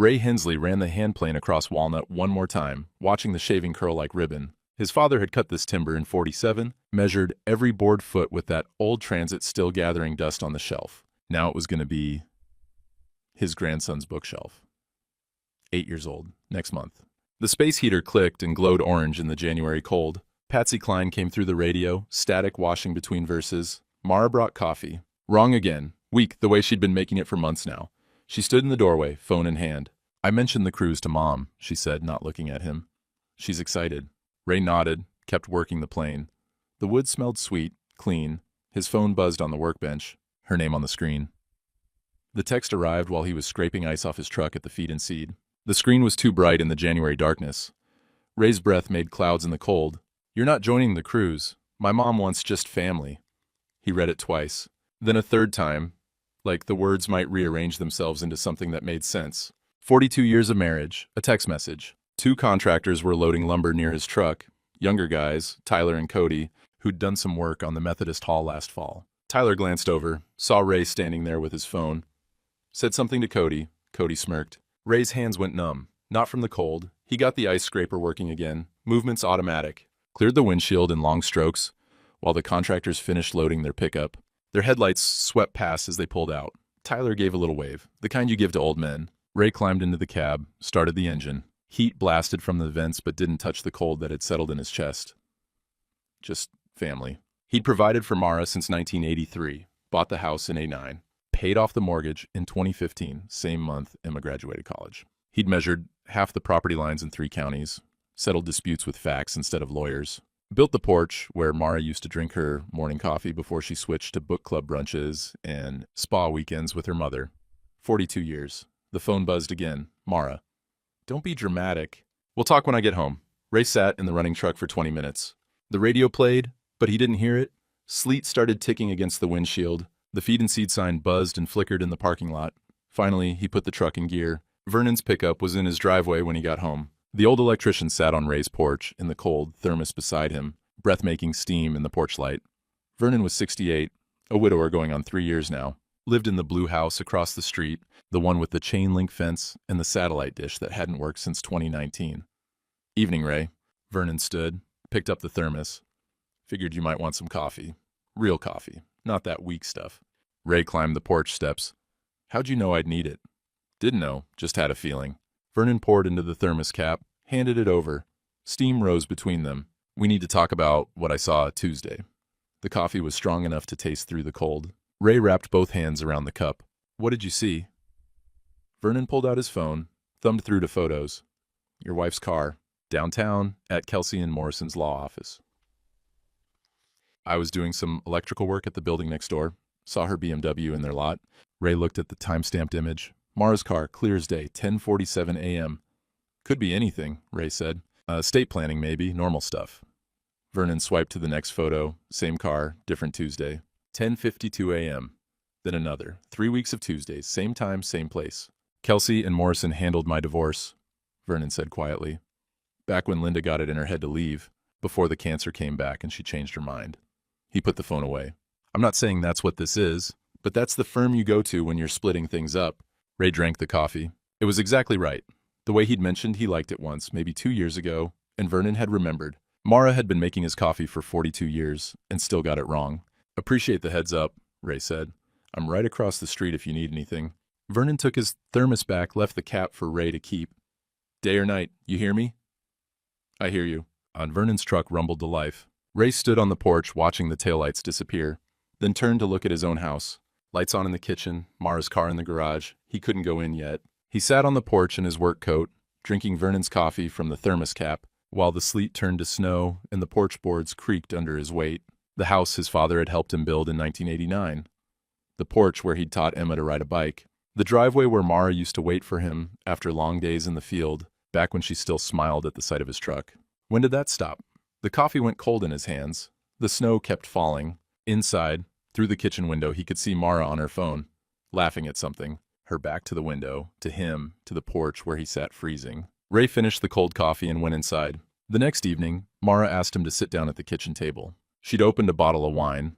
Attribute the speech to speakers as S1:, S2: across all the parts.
S1: Ray Hensley ran the hand plane across Walnut one more time, watching the shaving curl like ribbon. His father had cut this timber in '47, measured every board foot with that old Transit still gathering dust on the shelf. Now it was going to be his grandson's bookshelf. 8 years old, next month. The space heater clicked and glowed orange in the January cold. Patsy Cline came through the radio, static washing between verses. Mara brought coffee. Wrong again. Weak, the way she'd been making it for months now. She stood in the doorway, phone in hand. "I mentioned the cruise to Mom," she said, not looking at him. "She's excited." Ray nodded, kept working the plane. The wood smelled sweet, clean. His phone buzzed on the workbench, her name on the screen. The text arrived while he was scraping ice off his truck at the Feed and Seed. The screen was too bright in the January darkness. Ray's breath made clouds in the cold. "You're not joining the cruise. My mom wants just family." He read it twice, then a third time, like the words might rearrange themselves into something that made sense. 42 years of marriage, a text message. 2 contractors were loading lumber near his truck, younger guys, Tyler and Cody, who'd done some work on the Methodist Hall last fall. Tyler glanced over, saw Ray standing there with his phone, said something to Cody. Cody smirked. Ray's hands went numb, not from the cold. He got the ice scraper working again, movements automatic, cleared the windshield in long strokes, while the contractors finished loading their pickup. Their headlights swept past as they pulled out. Tyler gave a little wave, the kind you give to old men. Ray climbed into the cab, started the engine. Heat blasted from the vents but didn't touch the cold that had settled in his chest. Just family. He'd provided for Mara since 1983, bought the house in '09, paid off the mortgage in 2015, same month Emma graduated college. He'd measured half the property lines in 3 counties, settled disputes with facts instead of lawyers, built the porch where Mara used to drink her morning coffee before she switched to book club brunches and spa weekends with her mother. 42 years. The phone buzzed again. "Mara. Don't be dramatic. We'll talk when I get home." Ray sat in the running truck for 20 minutes. The radio played, but he didn't hear it. Sleet started ticking against the windshield. The Feed and Seed sign buzzed and flickered in the parking lot. Finally, he put the truck in gear. Vernon's pickup was in his driveway when he got home. The old electrician sat on Ray's porch, in the cold, thermos beside him, breath-making steam in the porch light. Vernon was 68, a widower going on 3 years now. Lived in the blue house across the street, the one with the chain-link fence and the satellite dish that hadn't worked since 2019. "Evening, Ray." Vernon stood, picked up the thermos. "Figured you might want some coffee. Real coffee, not that weak stuff." Ray climbed the porch steps. "How'd you know I'd need it?" "Didn't know, just had a feeling." Vernon poured into the thermos cap, handed it over. Steam rose between them. "We need to talk about what I saw Tuesday." The coffee was strong enough to taste through the cold. Ray wrapped both hands around the cup. "What did you see?" Vernon pulled out his phone, thumbed through to photos. "Your wife's car, downtown, at Kelsey and Morrison's law office." "I was doing some electrical work at the building next door. Saw her BMW in their lot." Ray looked at the time-stamped image. "Mara's car, clear as day, 10:47 a.m. "Could be anything," Ray said. Estate planning maybe, normal stuff." Vernon swiped to the next photo. Same car, different Tuesday. 10:52 a.m. Then another. 3 weeks of Tuesdays, same time, same place. "Kelsey and Morrison handled my divorce," Vernon said quietly. "Back when Linda got it in her head to leave, before the cancer came back and she changed her mind." He put the phone away. "I'm not saying that's what this is, but that's the firm you go to when you're splitting things up." Ray drank the coffee. It was exactly right. The way he'd mentioned he liked it once, maybe 2 years ago, and Vernon had remembered. Mara had been making his coffee for 42 years and still got it wrong. "Appreciate the heads up," Ray said. "I'm right across the street if you need anything." Vernon took his thermos back, left the cap for Ray to keep. "Day or night, you hear me?" "I hear you." On Vernon's truck rumbled to life. Ray stood on the porch watching the taillights disappear, then turned to look at his own house. Lights on in the kitchen, Mara's car in the garage. He couldn't go in yet. He sat on the porch in his work coat, drinking Vernon's coffee from the thermos cap, while the sleet turned to snow and the porch boards creaked under his weight. The house his father had helped him build in 1989. The porch where he'd taught Emma to ride a bike. The driveway where Mara used to wait for him after long days in the field, back when she still smiled at the sight of his truck. When did that stop? The coffee went cold in his hands. The snow kept falling. Inside, through the kitchen window, he could see Mara on her phone, laughing at something, her back to the window, to him, to the porch where he sat freezing. Ray finished the cold coffee and went inside. The next evening, Mara asked him to sit down at the kitchen table. She'd opened a bottle of wine,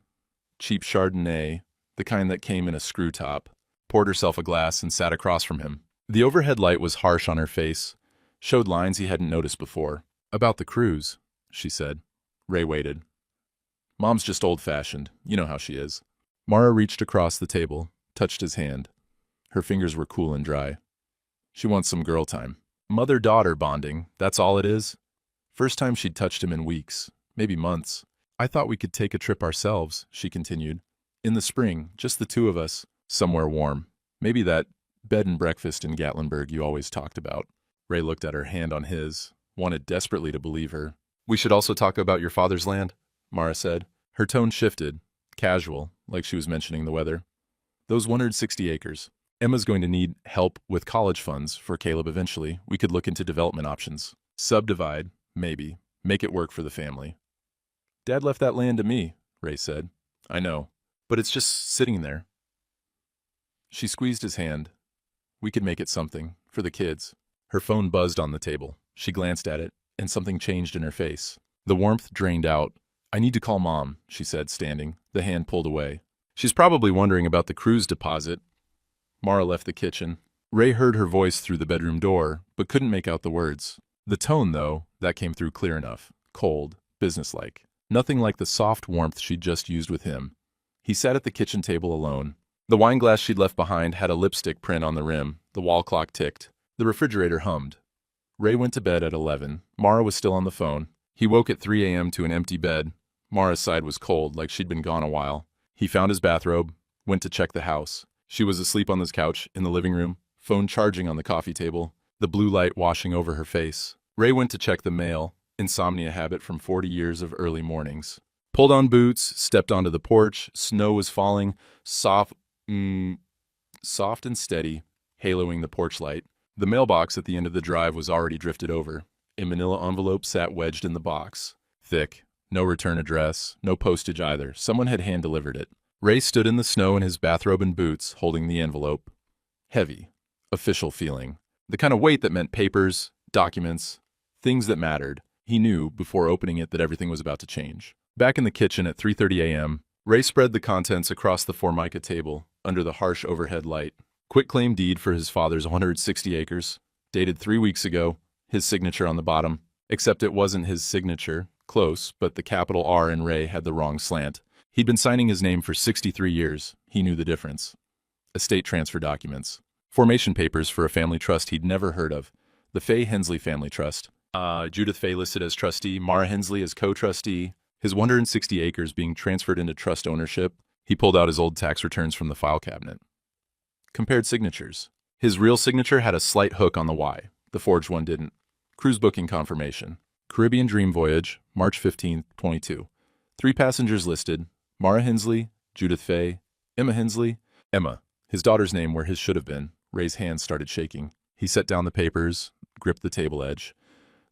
S1: cheap Chardonnay, the kind that came in a screw top, poured herself a glass and sat across from him. The overhead light was harsh on her face, showed lines he hadn't noticed before. "About the cruise," she said. Ray waited. "Mom's just old-fashioned. You know how she is." Mara reached across the table, touched his hand. Her fingers were cool and dry. "She wants some girl time. Mother-daughter bonding, that's all it is." First time she'd touched him in weeks, maybe months. "I thought we could take a trip ourselves," she continued. "In the spring, just the two of us, somewhere warm. Maybe that bed and breakfast in Gatlinburg you always talked about." Ray looked at her hand on his, wanted desperately to believe her. "We should also talk about your father's land," Mara said. Her tone shifted, casual, like she was mentioning the weather. "Those 160 acres. Emma's going to need help with college funds for Caleb eventually. We could look into development options. Subdivide, maybe. Make it work for the family." "Dad left that land to me," Ray said. "I know, but it's just sitting there." She squeezed his hand. "We could make it something, for the kids." Her phone buzzed on the table. She glanced at it, and something changed in her face. The warmth drained out. "I need to call Mom," she said, standing, the hand pulled away. "She's probably wondering about the cruise deposit." Mara left the kitchen. Ray heard her voice through the bedroom door, but couldn't make out the words. The tone, though, that came through clear enough. Cold, businesslike. Nothing like the soft warmth she'd just used with him. He sat at the kitchen table alone. The wine glass she'd left behind had a lipstick print on the rim. The wall clock ticked. The refrigerator hummed. Ray went to bed at 11. Mara was still on the phone. He woke at 3 a.m. to an empty bed. Mara's side was cold, like she'd been gone a while. He found his bathrobe, went to check the house. She was asleep on this couch in the living room, phone charging on the coffee table, the blue light washing over her face. Ray went to check the mail, insomnia habit from 40 years of early mornings. Pulled on boots, stepped onto the porch. Snow was falling, soft and steady, haloing the porch light. The mailbox at the end of the drive was already drifted over. A manila envelope sat wedged in the box. Thick. No return address, no postage either. Someone had hand-delivered it. Ray stood in the snow in his bathrobe and boots, holding the envelope. Heavy. Official feeling. The kind of weight that meant papers, documents, things that mattered. He knew, before opening it, that everything was about to change. Back in the kitchen at 3:30 a.m., Ray spread the contents across the Formica table, under the harsh overhead light. Quitclaim deed for his father's 160 acres, dated 3 weeks ago, his signature on the bottom. Except it wasn't his signature. Close, but the capital R in Ray had the wrong slant. He'd been signing his name for 63 years. He knew the difference. Estate transfer documents. Formation papers for a family trust he'd never heard of. The Fay Hensley Family Trust. Judith Fay listed as trustee, Mara Hensley as co-trustee. His 160 acres being transferred into trust ownership. He pulled out his old tax returns from the file cabinet. Compared signatures. His real signature had a slight hook on the Y. The forged one didn't. Cruise booking confirmation. Caribbean Dream Voyage, March 15, 22. 3 passengers listed. Mara Hensley, Judith Fay, Emma Hensley. Emma, his daughter's name where his should have been. Ray's hands started shaking. He set down the papers, gripped the table edge.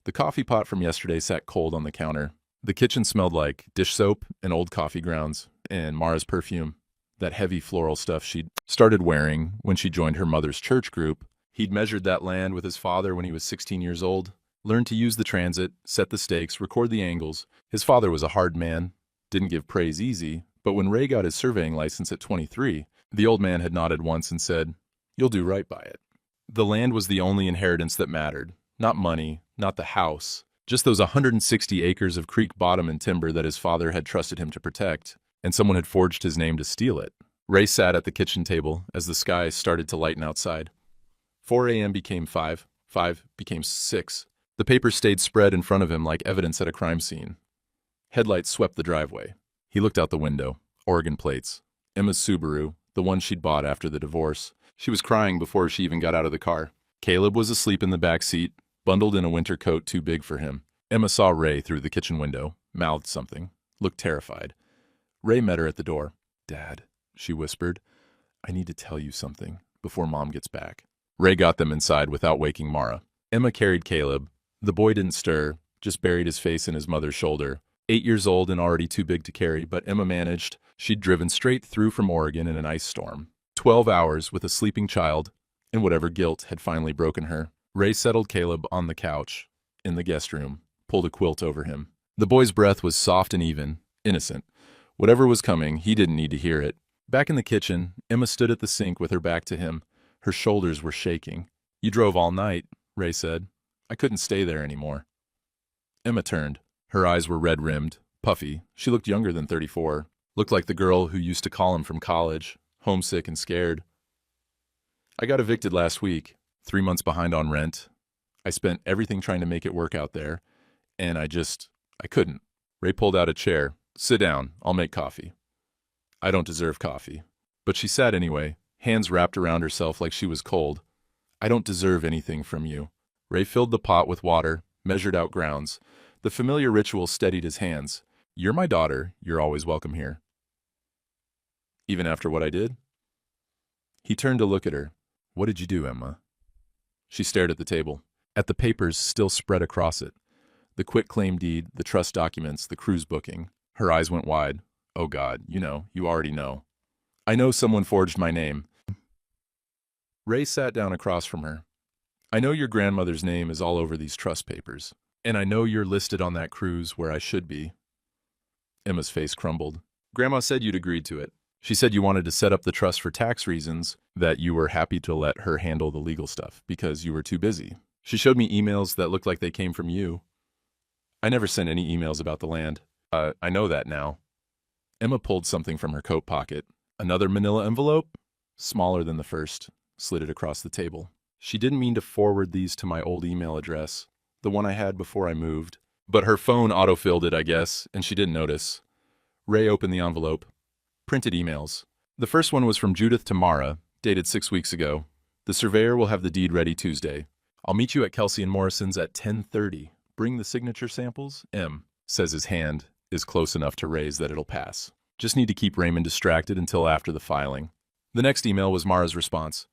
S1: The coffee pot from yesterday sat cold on the counter. The kitchen smelled like dish soap and old coffee grounds, and Mara's perfume, that heavy floral stuff she'd started wearing when she joined her mother's church group. He'd measured that land with his father when he was 16 years old, learned to use the transit, set the stakes, record the angles. His father was a hard man, didn't give praise easy, but when Ray got his surveying license at 23, the old man had nodded once and said, "You'll do right by it." The land was the only inheritance that mattered. Not money, not the house, just those 160 acres of creek bottom and timber that his father had trusted him to protect, and someone had forged his name to steal it. Ray sat at the kitchen table as the sky started to lighten outside. 4 a.m. became 5, 5 became 6. The paper stayed spread in front of him like evidence at a crime scene. Headlights swept the driveway. He looked out the window. Oregon plates. Emma's Subaru, the one she'd bought after the divorce. She was crying before she even got out of the car. Caleb was asleep in the back seat, bundled in a winter coat too big for him. Emma saw Ray through the kitchen window, mouthed something, looked terrified. Ray met her at the door. "Dad," she whispered, "I need to tell you something before Mom gets back." Ray got them inside without waking Mara. Emma carried Caleb. The boy didn't stir, just buried his face in his mother's shoulder. 8 years old and already too big to carry, but Emma managed. She'd driven straight through from Oregon in an ice storm. 12 hours with a sleeping child, and whatever guilt had finally broken her. Ray settled Caleb on the couch, in the guest room, pulled a quilt over him. The boy's breath was soft and even, innocent. Whatever was coming, he didn't need to hear it. Back in the kitchen, Emma stood at the sink with her back to him. Her shoulders were shaking. You drove all night, Ray said. I couldn't stay there anymore. Emma turned. Her eyes were red-rimmed, puffy. She looked younger than 34. Looked like the girl who used to call him from college, homesick and scared. I got evicted last week, 3 months behind on rent. I spent everything trying to make it work out there, and I couldn't. Ray pulled out a chair. Sit down, I'll make coffee. I don't deserve coffee. But she sat anyway, hands wrapped around herself like she was cold. I don't deserve anything from you. Ray filled the pot with water, measured out grounds. The familiar ritual steadied his hands. You're my daughter, you're always welcome here. Even after what I did? He turned to look at her. What did you do, Emma? She stared at the table, at the papers still spread across it. The quitclaim deed, the trust documents, the cruise booking. Her eyes went wide. Oh God, you already know. I know someone forged my name. Ray sat down across from her. I know your grandmother's name is all over these trust papers, and I know you're listed on that cruise where I should be. Emma's face crumbled. Grandma said you'd agreed to it. She said you wanted to set up the trust for tax reasons, that you were happy to let her handle the legal stuff because you were too busy. She showed me emails that looked like they came from you. I never sent any emails about the land. I know that now. Emma pulled something from her coat pocket. Another manila envelope? Smaller than the first. Slid it across the table. She didn't mean to forward these to my old email address, the one I had before I moved. But her phone autofilled it, I guess, and she didn't notice. Ray opened the envelope. Printed emails. The first one was from Judith to Mara, dated 6 weeks ago. The surveyor will have the deed ready Tuesday. I'll meet you at Kelsey and Morrison's at 10:30. Bring the signature samples? M. Says his hand is close enough to raise that it'll pass. Just need to keep Raymond distracted until after the filing. The next email was Mara's response.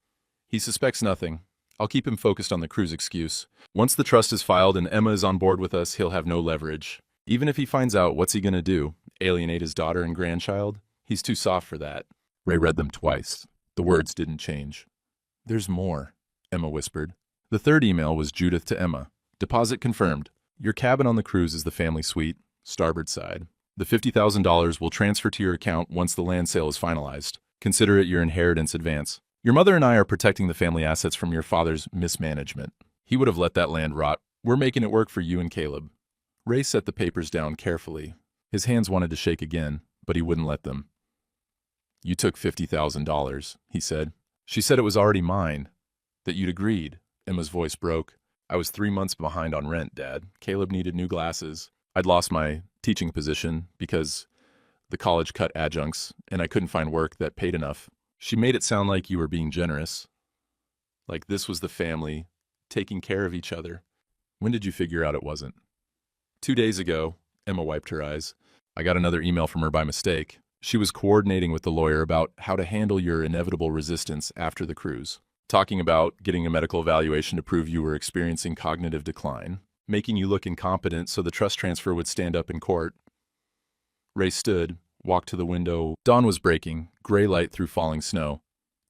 S1: He suspects nothing. I'll keep him focused on the cruise excuse. Once the trust is filed and Emma is on board with us, he'll have no leverage. Even if he finds out, what's he gonna do? Alienate his daughter and grandchild? He's too soft for that. Ray read them twice. The words didn't change. There's more, Emma whispered. The third email was Judith to Emma. Deposit confirmed. Your cabin on the cruise is the family suite, starboard side. The $50,000 will transfer to your account once the land sale is finalized. Consider it your inheritance advance. Your mother and I are protecting the family assets from your father's mismanagement. He would have let that land rot. We're making it work for you and Caleb. Ray set the papers down carefully. His hands wanted to shake again, but he wouldn't let them. You took $50,000, he said. She said it was already mine, that you'd agreed. Emma's voice broke. I was 3 months behind on rent, Dad. Caleb needed new glasses. I'd lost my teaching position because the college cut adjuncts, and I couldn't find work that paid enough. She made it sound like you were being generous. Like this was the family, taking care of each other. When did you figure out it wasn't? 2 days ago, Emma wiped her eyes. I got another email from her by mistake. She was coordinating with the lawyer about how to handle your inevitable resistance after the cruise. Talking about getting a medical evaluation to prove you were experiencing cognitive decline, making you look incompetent so the trust transfer would stand up in court. Ray stood, walked to the window. Dawn was breaking, gray light through falling snow.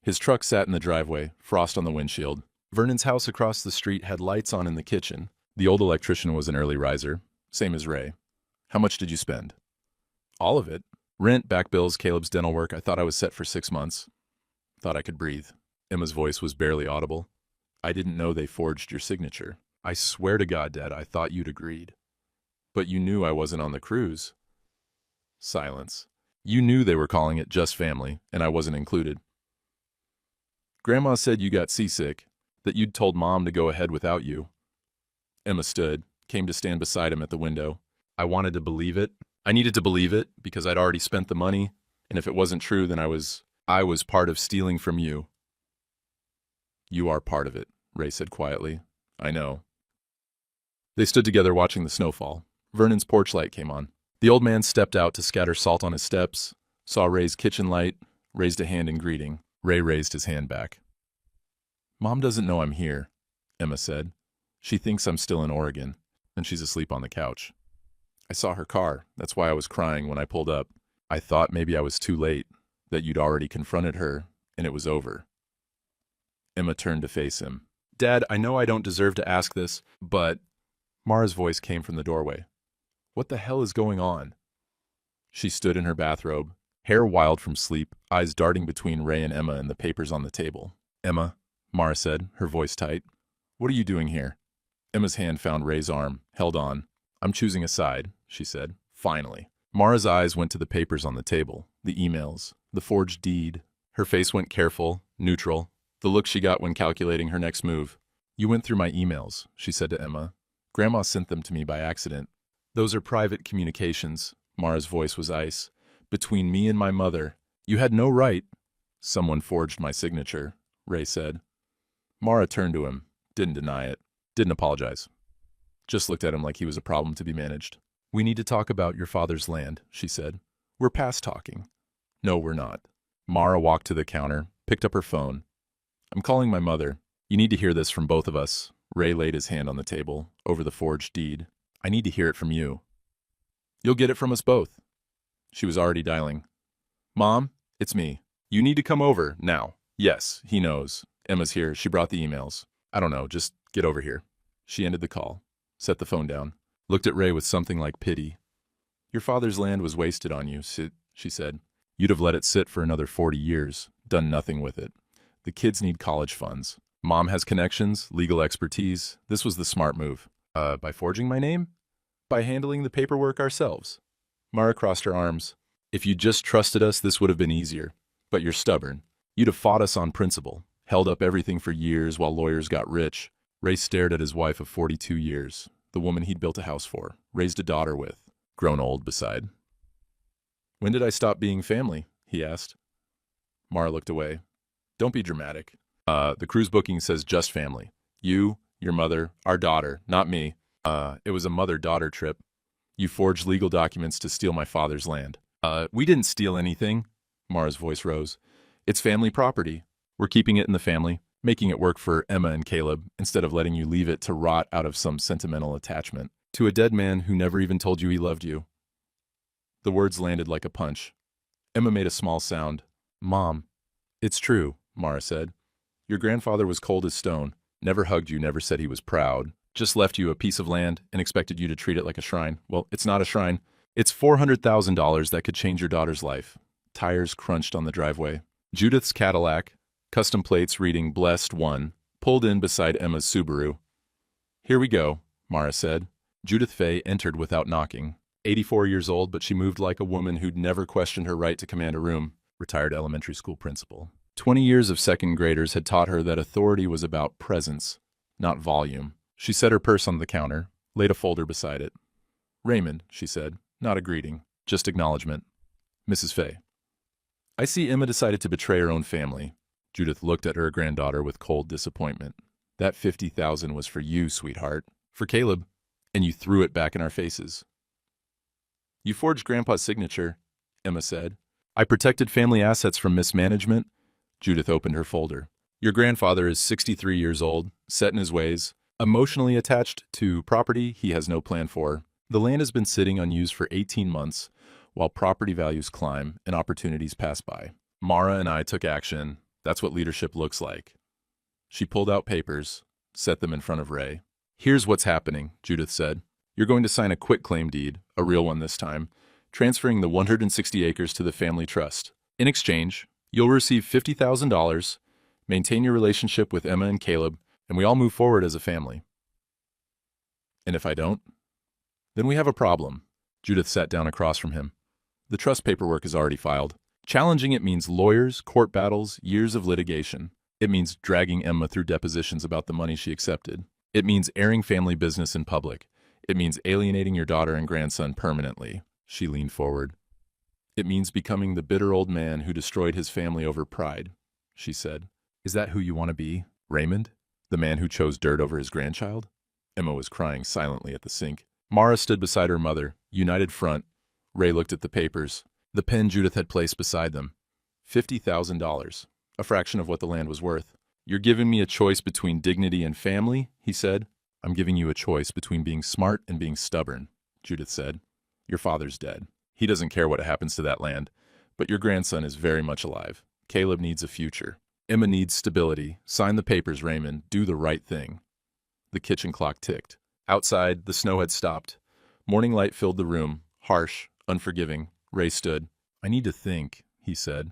S1: His truck sat in the driveway, frost on the windshield. Vernon's house across the street had lights on in the kitchen. The old electrician was an early riser, same as Ray. How much did you spend? All of it. Rent, back bills, Caleb's dental work. I thought I was set for 6 months. Thought I could breathe. Emma's voice was barely audible. I didn't know they forged your signature. I swear to God, Dad, I thought you'd agreed. But you knew I wasn't on the cruise. Silence. You knew they were calling it Just Family, and I wasn't included. Grandma said you got seasick, that you'd told Mom to go ahead without you. Emma stood, came to stand beside him at the window. I wanted to believe it. I needed to believe it because I'd already spent the money, and if it wasn't true, then I was part of stealing from you. You are part of it, Ray said quietly. I know. They stood together watching the snowfall. Vernon's porch light came on. The old man stepped out to scatter salt on his steps, saw Ray's kitchen light, raised a hand in greeting. Ray raised his hand back. Mom doesn't know I'm here, Emma said. She thinks I'm still in Oregon, and she's asleep on the couch. I saw her car. That's why I was crying when I pulled up. I thought maybe I was too late, that you'd already confronted her, and it was over. Emma turned to face him. Dad, I know I don't deserve to ask this, but... Mara's voice came from the doorway. What the hell is going on? She stood in her bathrobe, hair wild from sleep, eyes darting between Ray and Emma and the papers on the table. Emma, Mara said, her voice tight. What are you doing here? Emma's hand found Ray's arm, held on. I'm choosing a side, she said, finally. Mara's eyes went to the papers on the table, the emails, the forged deed. Her face went careful, neutral, the look she got when calculating her next move. You went through my emails, she said to Emma. Grandma sent them to me by accident. Those are private communications, Mara's voice was ice. Between me and my mother. You had no right. Someone forged my signature, Ray said. Mara turned to him, didn't deny it, didn't apologize. Just looked at him like he was a problem to be managed. We need to talk about your father's land, she said. We're past talking. No, we're not. Mara walked to the counter, picked up her phone. I'm calling my mother. You need to hear this from both of us. Ray laid his hand on the table, over the forged deed. I need to hear it from you. You'll get it from us both. She was already dialing. Mom, it's me. You need to come over, now. Yes, he knows. Emma's here. She brought the emails. I don't know, just get over here. She ended the call, set the phone down, looked at Ray with something like pity. Your father's land was wasted on you, she said. You'd have let it sit for another 40 years, done nothing with it. The kids need college funds. Mom has connections, legal expertise. This was the smart move. By forging my name? By handling the paperwork ourselves. Mara crossed her arms. If you just trusted us, this would have been easier. But you're stubborn. You'd have fought us on principle, held up everything for years while lawyers got rich. Ray stared at his wife of 42 years, the woman he'd built a house for, raised a daughter with, grown old beside. When did I stop being family? He asked. Mara looked away. Don't be dramatic. The cruise booking says just family. You, your mother, our daughter, not me. It was a mother-daughter trip. You forged legal documents to steal my father's land. We didn't steal anything. Mara's voice rose. It's family property. We're keeping it in the family, making it work for Emma and Caleb, instead of letting you leave it to rot out of some sentimental attachment to a dead man who never even told you he loved you. The words landed like a punch. Emma made a small sound. Mom. It's true, Mara said. Your grandfather was cold as stone, never hugged you, never said he was proud, just left you a piece of land and expected you to treat it like a shrine. Well, it's not a shrine. It's $400,000 that could change your daughter's life. Tires crunched on the driveway. Judith's Cadillac, custom plates reading Blessed One, pulled in beside Emma's Subaru. Here we go, Mara said. Judith Fay entered without knocking. 84 years old, but she moved like a woman who'd never questioned her right to command a room. Retired elementary school principal. 20 years of second graders had taught her that authority was about presence, not volume. She set her purse on the counter, laid a folder beside it. Raymond, she said, not a greeting, just acknowledgement. Mrs. Fay. I see Emma decided to betray her own family. Judith looked at her granddaughter with cold disappointment. That $50,000 was for you, sweetheart, for Caleb, and you threw it back in our faces. You forged Grandpa's signature, Emma said. I protected family assets from mismanagement. Judith opened her folder. Your grandfather is 63 years old, set in his ways, emotionally attached to property he has no plan for. The land has been sitting unused for 18 months, while property values climb and opportunities pass by. Mara and I took action. That's what leadership looks like. She pulled out papers, set them in front of Ray. Here's what's happening, Judith said. You're going to sign a quitclaim deed, a real one this time, transferring the 160 acres to the family trust. In exchange, you'll receive $50,000, maintain your relationship with Emma and Caleb, and we all move forward as a family. And if I don't? Then we have a problem. Judith sat down across from him. The trust paperwork is already filed. Challenging it means lawyers, court battles, years of litigation. It means dragging Emma through depositions about the money she accepted. It means airing family business in public. It means alienating your daughter and grandson permanently. She leaned forward. It means becoming the bitter old man who destroyed his family over pride, she said. Is that who you want to be, Raymond? The man who chose dirt over his grandchild? Emma was crying silently at the sink. Mara stood beside her mother, united front. Ray looked at the papers, the pen Judith had placed beside them. $50,000, a fraction of what the land was worth. You're giving me a choice between dignity and family, he said. I'm giving you a choice between being smart and being stubborn, Judith said. Your father's dead. He doesn't care what happens to that land, but your grandson is very much alive. Caleb needs a future. Emma needs stability. Sign the papers, Raymond. Do the right thing. The kitchen clock ticked. Outside, the snow had stopped. Morning light filled the room, harsh, unforgiving. Ray stood. I need to think, he said.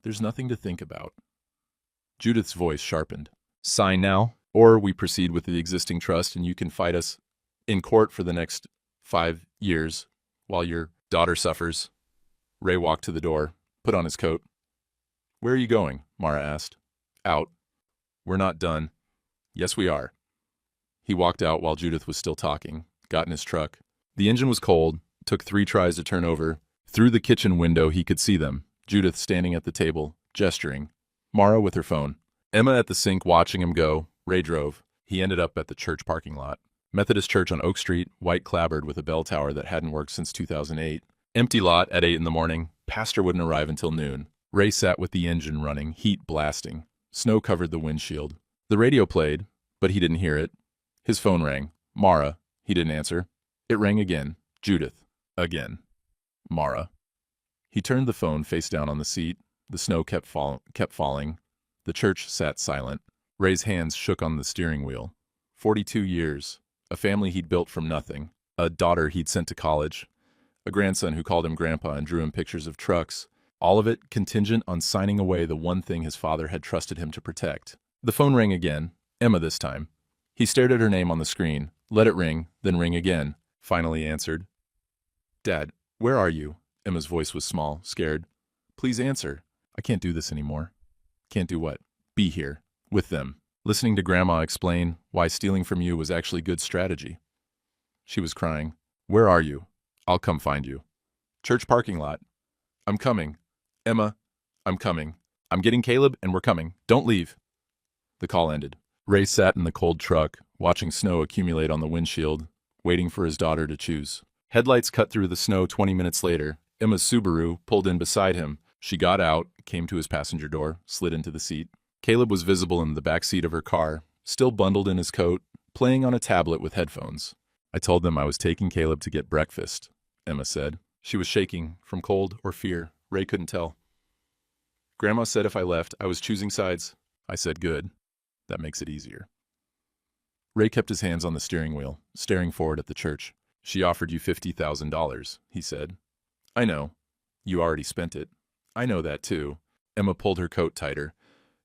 S1: There's nothing to think about. Judith's voice sharpened. Sign now, or we proceed with the existing trust and you can fight us in court for the next 5 years while your daughter suffers. Ray walked to the door, put on his coat. Where are you going? Mara asked. Out. We're not done. Yes, we are. He walked out while Judith was still talking, got in his truck. The engine was cold, took 3 tries to turn over. Through the kitchen window he could see them, Judith standing at the table, gesturing. Mara with her phone. Emma at the sink watching him go. Ray drove. He ended up at the church parking lot. Methodist Church on Oak Street, white clapboard with a bell tower that hadn't worked since 2008. Empty lot at 8 in the morning. Pastor wouldn't arrive until noon. Ray sat with the engine running, heat blasting. Snow covered the windshield. The radio played, but he didn't hear it. His phone rang. Mara. He didn't answer. It rang again. Judith. Again. Mara. He turned the phone face down on the seat. The snow kept falling. The church sat silent. Ray's hands shook on the steering wheel. 42 years. A family he'd built from nothing. A daughter he'd sent to college. A grandson who called him Grandpa and drew him pictures of trucks. All of it contingent on signing away the one thing his father had trusted him to protect. The phone rang again. Emma this time. He stared at her name on the screen, let it ring, then ring again. Finally answered. Dad, where are you? Emma's voice was small, scared. Please answer. I can't do this anymore. Can't do what? Be here. With them. Listening to Grandma explain why stealing from you was actually good strategy. She was crying. Where are you? I'll come find you. Church parking lot. I'm coming. Emma, I'm coming. I'm getting Caleb and we're coming. Don't leave. The call ended. Ray sat in the cold truck, watching snow accumulate on the windshield, waiting for his daughter to choose. Headlights cut through the snow 20 minutes later. Emma's Subaru pulled in beside him. She got out, came to his passenger door, slid into the seat. Caleb was visible in the back seat of her car, still bundled in his coat, playing on a tablet with headphones. I told them I was taking Caleb to get breakfast, Emma said. She was shaking, from cold or fear. Ray couldn't tell. Grandma said if I left, I was choosing sides. I said good. That makes it easier. Ray kept his hands on the steering wheel, staring forward at the church. She offered you $50,000, he said. I know. You already spent it. I know that too. Emma pulled her coat tighter.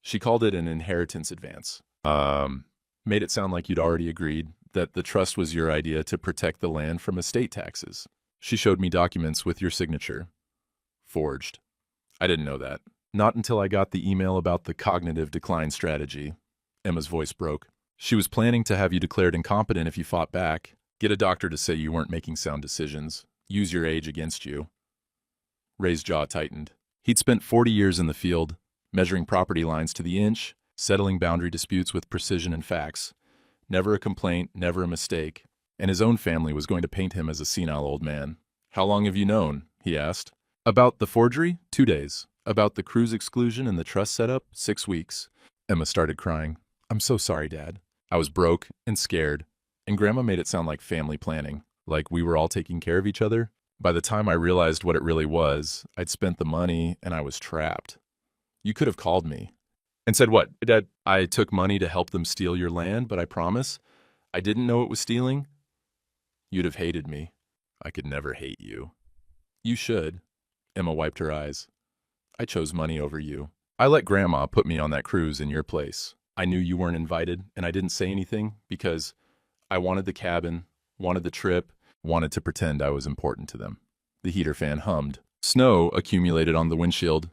S1: She called it an inheritance advance. Made it sound like you'd already agreed that the trust was your idea to protect the land from estate taxes. She showed me documents with your signature. Forged. I didn't know that. Not until I got the email about the cognitive decline strategy. Emma's voice broke. She was planning to have you declared incompetent if you fought back, get a doctor to say you weren't making sound decisions, use your age against you. Ray's jaw tightened. He'd spent 40 years in the field, measuring property lines to the inch, settling boundary disputes with precision and facts. Never a complaint, never a mistake. And his own family was going to paint him as a senile old man. How long have you known? He asked. About the forgery? 2 days. About the cruise exclusion and the trust setup? 6 weeks. Emma started crying. I'm so sorry, Dad. I was broke and scared, and Grandma made it sound like family planning, like we were all taking care of each other. By the time I realized what it really was, I'd spent the money and I was trapped. You could have called me. And said what, Dad? I took money to help them steal your land, but I promise, I didn't know it was stealing. You'd have hated me. I could never hate you. You should. Emma wiped her eyes. I chose money over you. I let Grandma put me on that cruise in your place. I knew you weren't invited, and I didn't say anything because I wanted the cabin, wanted the trip, wanted to pretend I was important to them. The heater fan hummed. Snow accumulated on the windshield,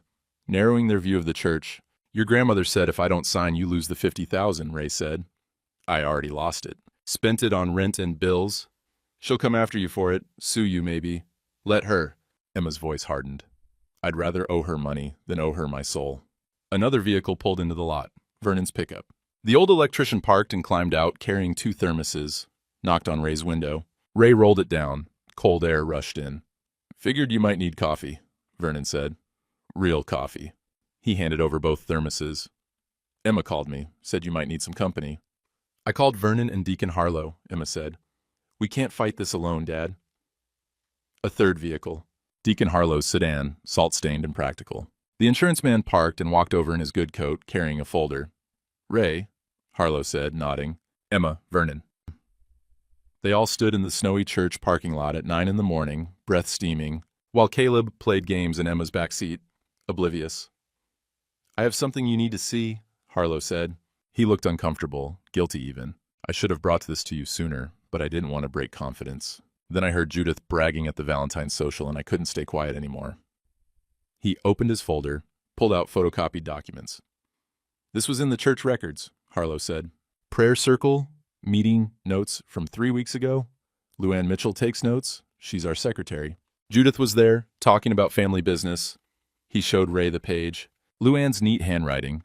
S1: narrowing their view of the church. Your grandmother said if I don't sign, you lose the $50,000, Ray said. I already lost it. Spent it on rent and bills. She'll come after you for it, sue you maybe. Let her. Emma's voice hardened. I'd rather owe her money than owe her my soul. Another vehicle pulled into the lot. Vernon's pickup. The old electrician parked and climbed out, carrying 2 thermoses, knocked on Ray's window. Ray rolled it down. Cold air rushed in. Figured you might need coffee, Vernon said. Real coffee. He handed over both thermoses. Emma called me, said you might need some company. I called Vernon and Deacon Harlow, Emma said. We can't fight this alone, Dad. A third vehicle. Deacon Harlow's sedan, salt-stained and practical. The insurance man parked and walked over in his good coat, carrying a folder. Ray, Harlow said, nodding. Emma, Vernon. They all stood in the snowy church parking lot at 9 in the morning, breath steaming, while Caleb played games in Emma's back seat, oblivious. I have something you need to see, Harlow said. He looked uncomfortable, guilty even. I should have brought this to you sooner, but I didn't want to break confidence. Then I heard Judith bragging at the Valentine's social and I couldn't stay quiet anymore. He opened his folder, pulled out photocopied documents. This was in the church records, Harlow said. Prayer circle, meeting notes from 3 weeks ago. Luann Mitchell takes notes. She's our secretary. Judith was there, talking about family business. He showed Ray the page. Luann's neat handwriting.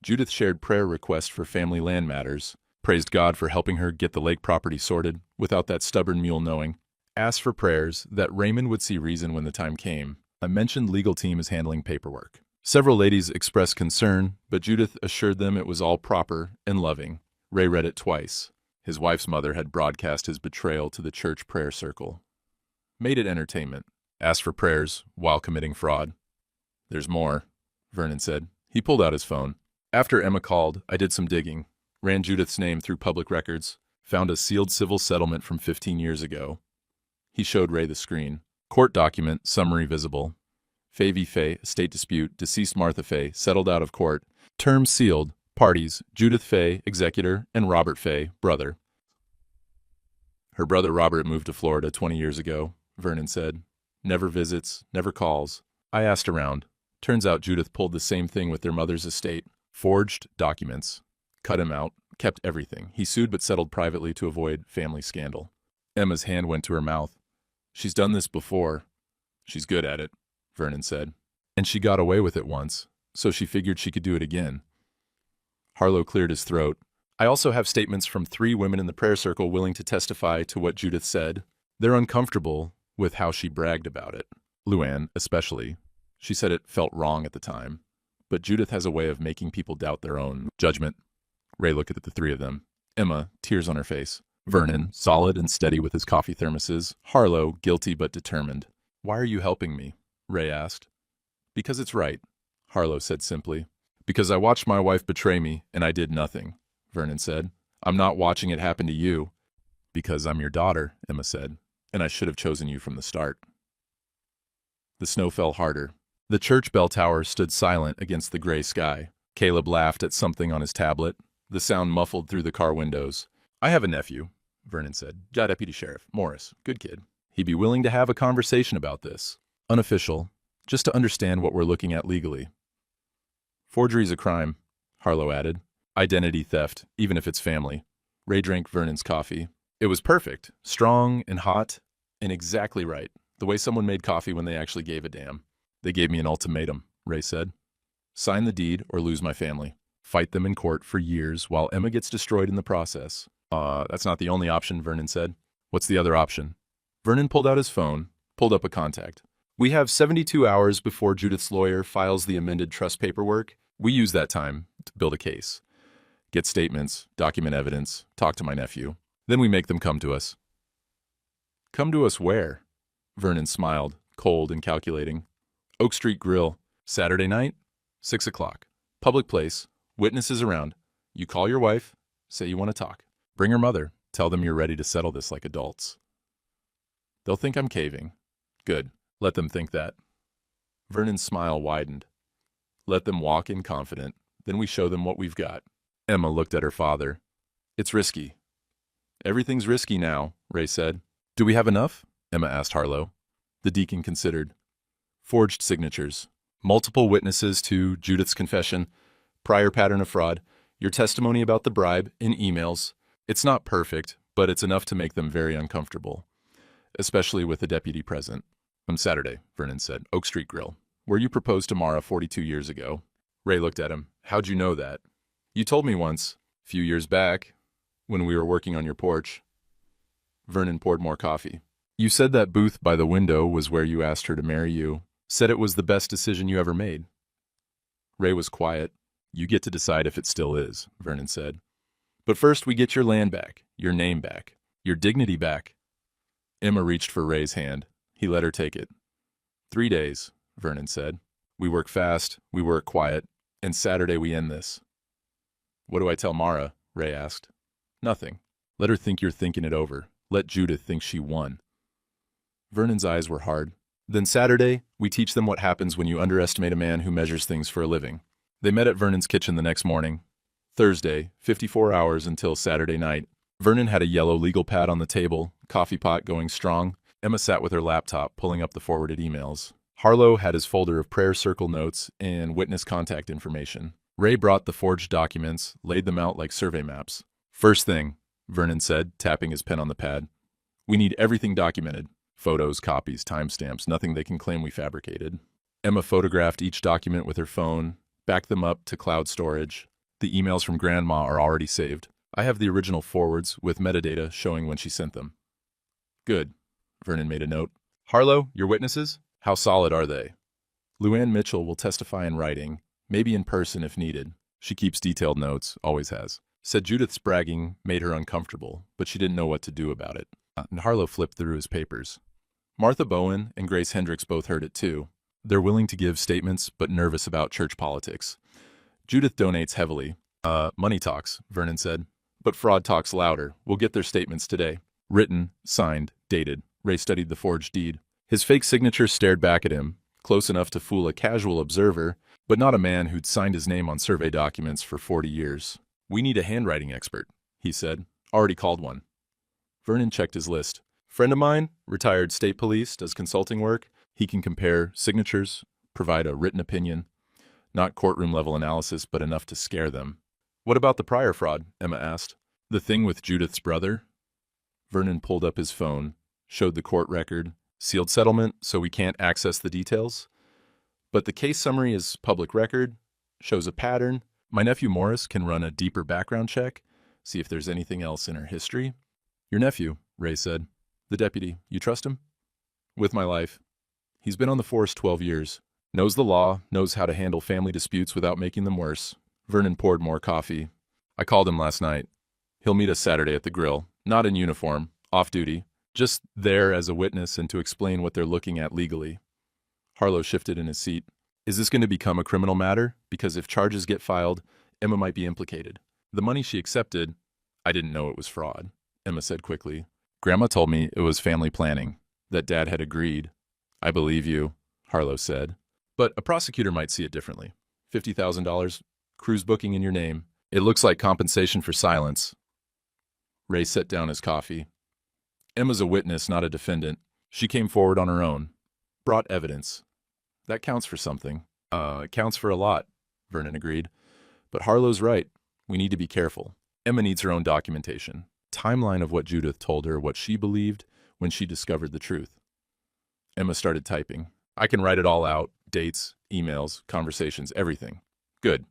S1: Judith shared prayer requests for family land matters, praised God for helping her get the lake property sorted without that stubborn mule knowing, asked for prayers that Raymond would see reason when the time came. I mentioned legal team is handling paperwork. Several ladies expressed concern, but Judith assured them it was all proper and loving. Ray read it twice. His wife's mother had broadcast his betrayal to the church prayer circle. Made it entertainment. Asked for prayers while committing fraud. There's more, Vernon said. He pulled out his phone. After Emma called, I did some digging. Ran Judith's name through public records. Found a sealed civil settlement from 15 years ago. He showed Ray the screen. Court document, summary visible. Fay v. Fay, estate dispute, deceased Martha Fay, settled out of court. Terms sealed. Parties, Judith Fay, executor, and Robert Fay, brother. Her brother Robert moved to Florida 20 years ago, Vernon said. Never visits, never calls. I asked around. Turns out Judith pulled the same thing with their mother's estate. Forged documents. Cut him out, kept everything. He sued but settled privately to avoid family scandal. Emma's hand went to her mouth. She's done this before. She's good at it, Vernon said. And she got away with it once, so she figured she could do it again. Harlow cleared his throat. I also have statements from 3 women in the prayer circle willing to testify to what Judith said. They're uncomfortable with how she bragged about it. Luann, especially. She said it felt wrong at the time. But Judith has a way of making people doubt their own judgment. Ray looked at the 3 of them. Emma, tears on her face. Vernon, solid and steady with his coffee thermoses. Harlow, guilty but determined. Why are you helping me? Ray asked. Because it's right, Harlow said simply. Because I watched my wife betray me, and I did nothing, Vernon said. I'm not watching it happen to you. Because I'm your daughter, Emma said, and I should have chosen you from the start. The snow fell harder. The church bell tower stood silent against the gray sky. Caleb laughed at something on his tablet. The sound muffled through the car windows. I have a nephew, Vernon said. Deputy Sheriff Morris. Good kid. He'd be willing to have a conversation about this. Unofficial, just to understand what we're looking at legally. Forgery's a crime, Harlow added. Identity theft, even if it's family. Ray drank Vernon's coffee. It was perfect, strong and hot, and exactly right. The way someone made coffee when they actually gave a damn. They gave me an ultimatum, Ray said. Sign the deed or lose my family. Fight them in court for years while Emma gets destroyed in the process. That's not the only option, Vernon said. What's the other option? Vernon pulled out his phone, pulled up a contact. We have 72 hours before Judith's lawyer files the amended trust paperwork. We use that time to build a case. Get statements, document evidence, talk to my nephew. Then we make them come to us. Come to us where? Vernon smiled, cold and calculating. Oak Street Grill. Saturday night, 6 o'clock. Public place. Witnesses around. You call your wife, say you want to talk. Bring her mother. Tell them you're ready to settle this like adults. They'll think I'm caving. Good. Let them think that. Vernon's smile widened. Let them walk in confident. Then we show them what we've got. Emma looked at her father. It's risky. Everything's risky now, Ray said. Do we have enough? Emma asked Harlow. The deacon considered. Forged signatures. Multiple witnesses to Judith's confession. Prior pattern of fraud. Your testimony about the bribe in emails. It's not perfect, but it's enough to make them very uncomfortable. Especially with the deputy present. On Saturday, Vernon said. Oak Street Grill. Where you proposed to Mara 42 years ago. Ray looked at him. How'd you know that? You told me once, a few years back, when we were working on your porch. Vernon poured more coffee. You said that booth by the window was where you asked her to marry you. Said it was the best decision you ever made. Ray was quiet. You get to decide if it still is, Vernon said. But first we get your land back, your name back, your dignity back. Emma reached for Ray's hand. He let her take it. 3 days, Vernon said. We work fast, we work quiet, and Saturday we end this. What do I tell Mara? Ray asked. Nothing. Let her think you're thinking it over. Let Judith think she won. Vernon's eyes were hard. Then Saturday, we teach them what happens when you underestimate a man who measures things for a living. They met at Vernon's kitchen the next morning. Thursday, 54 hours until Saturday night. Vernon had a yellow legal pad on the table, coffee pot going strong. Emma sat with her laptop, pulling up the forwarded emails. Harlow had his folder of prayer circle notes and witness contact information. Ray brought the forged documents, laid them out like survey maps. First thing, Vernon said, tapping his pen on the pad. We need everything documented. Photos, copies, timestamps, nothing they can claim we fabricated. Emma photographed each document with her phone, backed them up to cloud storage. The emails from Grandma are already saved. I have the original forwards with metadata showing when she sent them. Good, Vernon made a note. Harlow, your witnesses? How solid are they? Luann Mitchell will testify in writing, maybe in person if needed. She keeps detailed notes, always has. Said Judith's bragging made her uncomfortable, but she didn't know what to do about it. And Harlow flipped through his papers. Martha Bowen and Grace Hendricks both heard it too. They're willing to give statements, but nervous about church politics. Judith donates heavily. Money talks, Vernon said. But fraud talks louder. We'll get their statements today. Written, signed, dated. Ray studied the forged deed. His fake signature stared back at him, close enough to fool a casual observer, but not a man who'd signed his name on survey documents for 40 years. We need a handwriting expert, he said. Already called one. Vernon checked his list. Friend of mine, retired state police, does consulting work. He can compare signatures, provide a written opinion. Not courtroom-level analysis, but enough to scare them. What about the prior fraud? Emma asked. The thing with Judith's brother? Vernon pulled up his phone, showed the court record. Sealed settlement, so we can't access the details. But the case summary is public record, shows a pattern. My nephew Morris can run a deeper background check, see if there's anything else in her history. Your nephew, Ray said. The deputy, you trust him? With my life. He's been on the force 12 years. Knows the law, knows how to handle family disputes without making them worse. Vernon poured more coffee. I called him last night. He'll meet us Saturday at the grill. Not in uniform, off duty. Just there as a witness and to explain what they're looking at legally. Harlow shifted in his seat. Is this going to become a criminal matter? Because if charges get filed, Emma might be implicated. The money she accepted, I didn't know it was fraud, Emma said quickly. Grandma told me it was family planning, that Dad had agreed. I believe you, Harlow said. But a prosecutor might see it differently. $50,000, cruise booking in your name. It looks like compensation for silence. Ray set down his coffee. Emma's a witness, not a defendant. She came forward on her own. Brought evidence. That counts for something. It counts for a lot, Vernon agreed. But Harlow's right. We need to be careful. Emma needs her own documentation. Timeline of what Judith told her, what she believed when she discovered the truth. Emma started typing. I can write it all out. Dates, emails, conversations, everything. Good.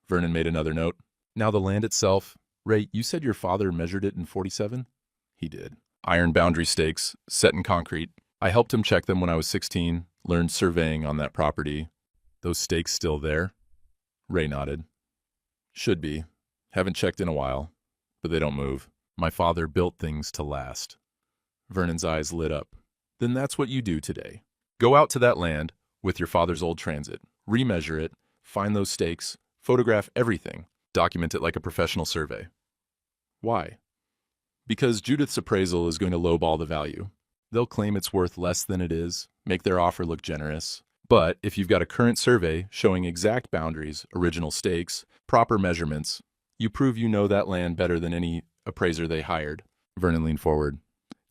S1: Vernon made another note. Now the land itself. Ray, you said your father measured it in 47? He did. Iron boundary stakes, set in concrete. I helped him check them when I was 16, learned surveying on that property. Those stakes still there? Ray nodded. Should be. Haven't checked in a while, but they don't move. My father built things to last. Vernon's eyes lit up. Then that's what you do today. Go out to that land with your father's old transit, remeasure it, find those stakes, photograph everything, document it like a professional survey. Why? Because Judith's appraisal is going to lowball the value. They'll claim it's worth less than it is, make their offer look generous. But if you've got a current survey showing exact boundaries, original stakes, proper measurements, you prove you know that land better than any appraiser they hired. Vernon leaned forward.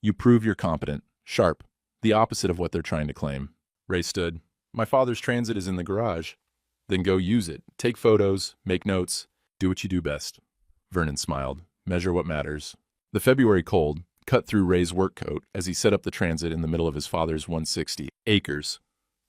S1: You prove you're competent, sharp, the opposite of what they're trying to claim. Ray stood. My father's transit is in the garage. Then go use it. Take photos, make notes, do what you do best. Vernon smiled. Measure what matters. The February cold cut through Ray's work coat as he set up the transit in the middle of his father's 160 acres.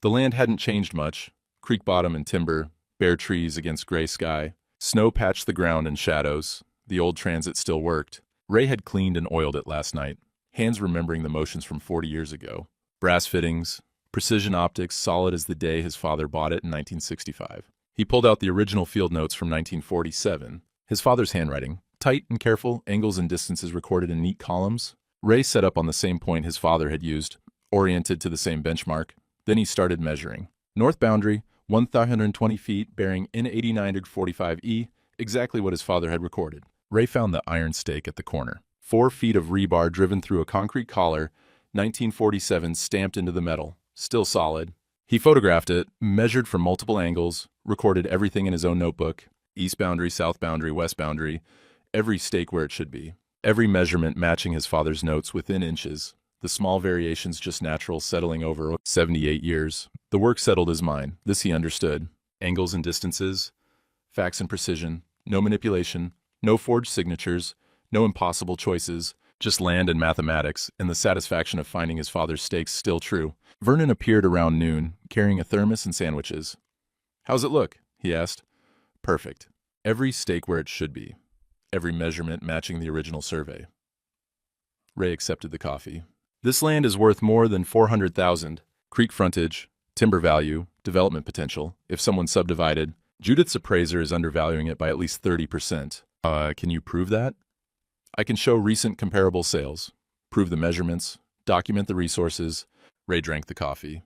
S1: The land hadn't changed much. Creek bottom and timber, bare trees against gray sky. Snow patched the ground in shadows. The old transit still worked. Ray had cleaned and oiled it last night, hands remembering the motions from 40 years ago. Brass fittings, precision optics solid as the day his father bought it in 1965. He pulled out the original field notes from 1947, his father's handwriting. Tight and careful, angles and distances recorded in neat columns. Ray set up on the same point his father had used, oriented to the same benchmark. Then he started measuring. North boundary, 1,320 feet, bearing N89-45E, exactly what his father had recorded. Ray found the iron stake at the corner. 4 feet of rebar driven through a concrete collar, 1947 stamped into the metal, still solid. He photographed it, measured from multiple angles, recorded everything in his own notebook. East boundary, south boundary, west boundary, every stake where it should be. Every measurement matching his father's notes within inches. The small variations just natural, settling over 78 years. The work settled as mine. This he understood. Angles and distances, facts and precision, no manipulation, no forged signatures, no impossible choices, just land and mathematics, and the satisfaction of finding his father's stakes still true. Vernon appeared around noon, carrying a thermos and sandwiches. "How's it look?" he asked. "Perfect. Every stake where it should be. Every measurement matching the original survey." Ray accepted the coffee. "This land is worth more than 400,000. Creek frontage, timber value, development potential. If someone subdivided, Judith's appraiser is undervaluing it by at least 30%. Can you prove that?" "I can show recent comparable sales, prove the measurements, document the resources." Ray drank the coffee.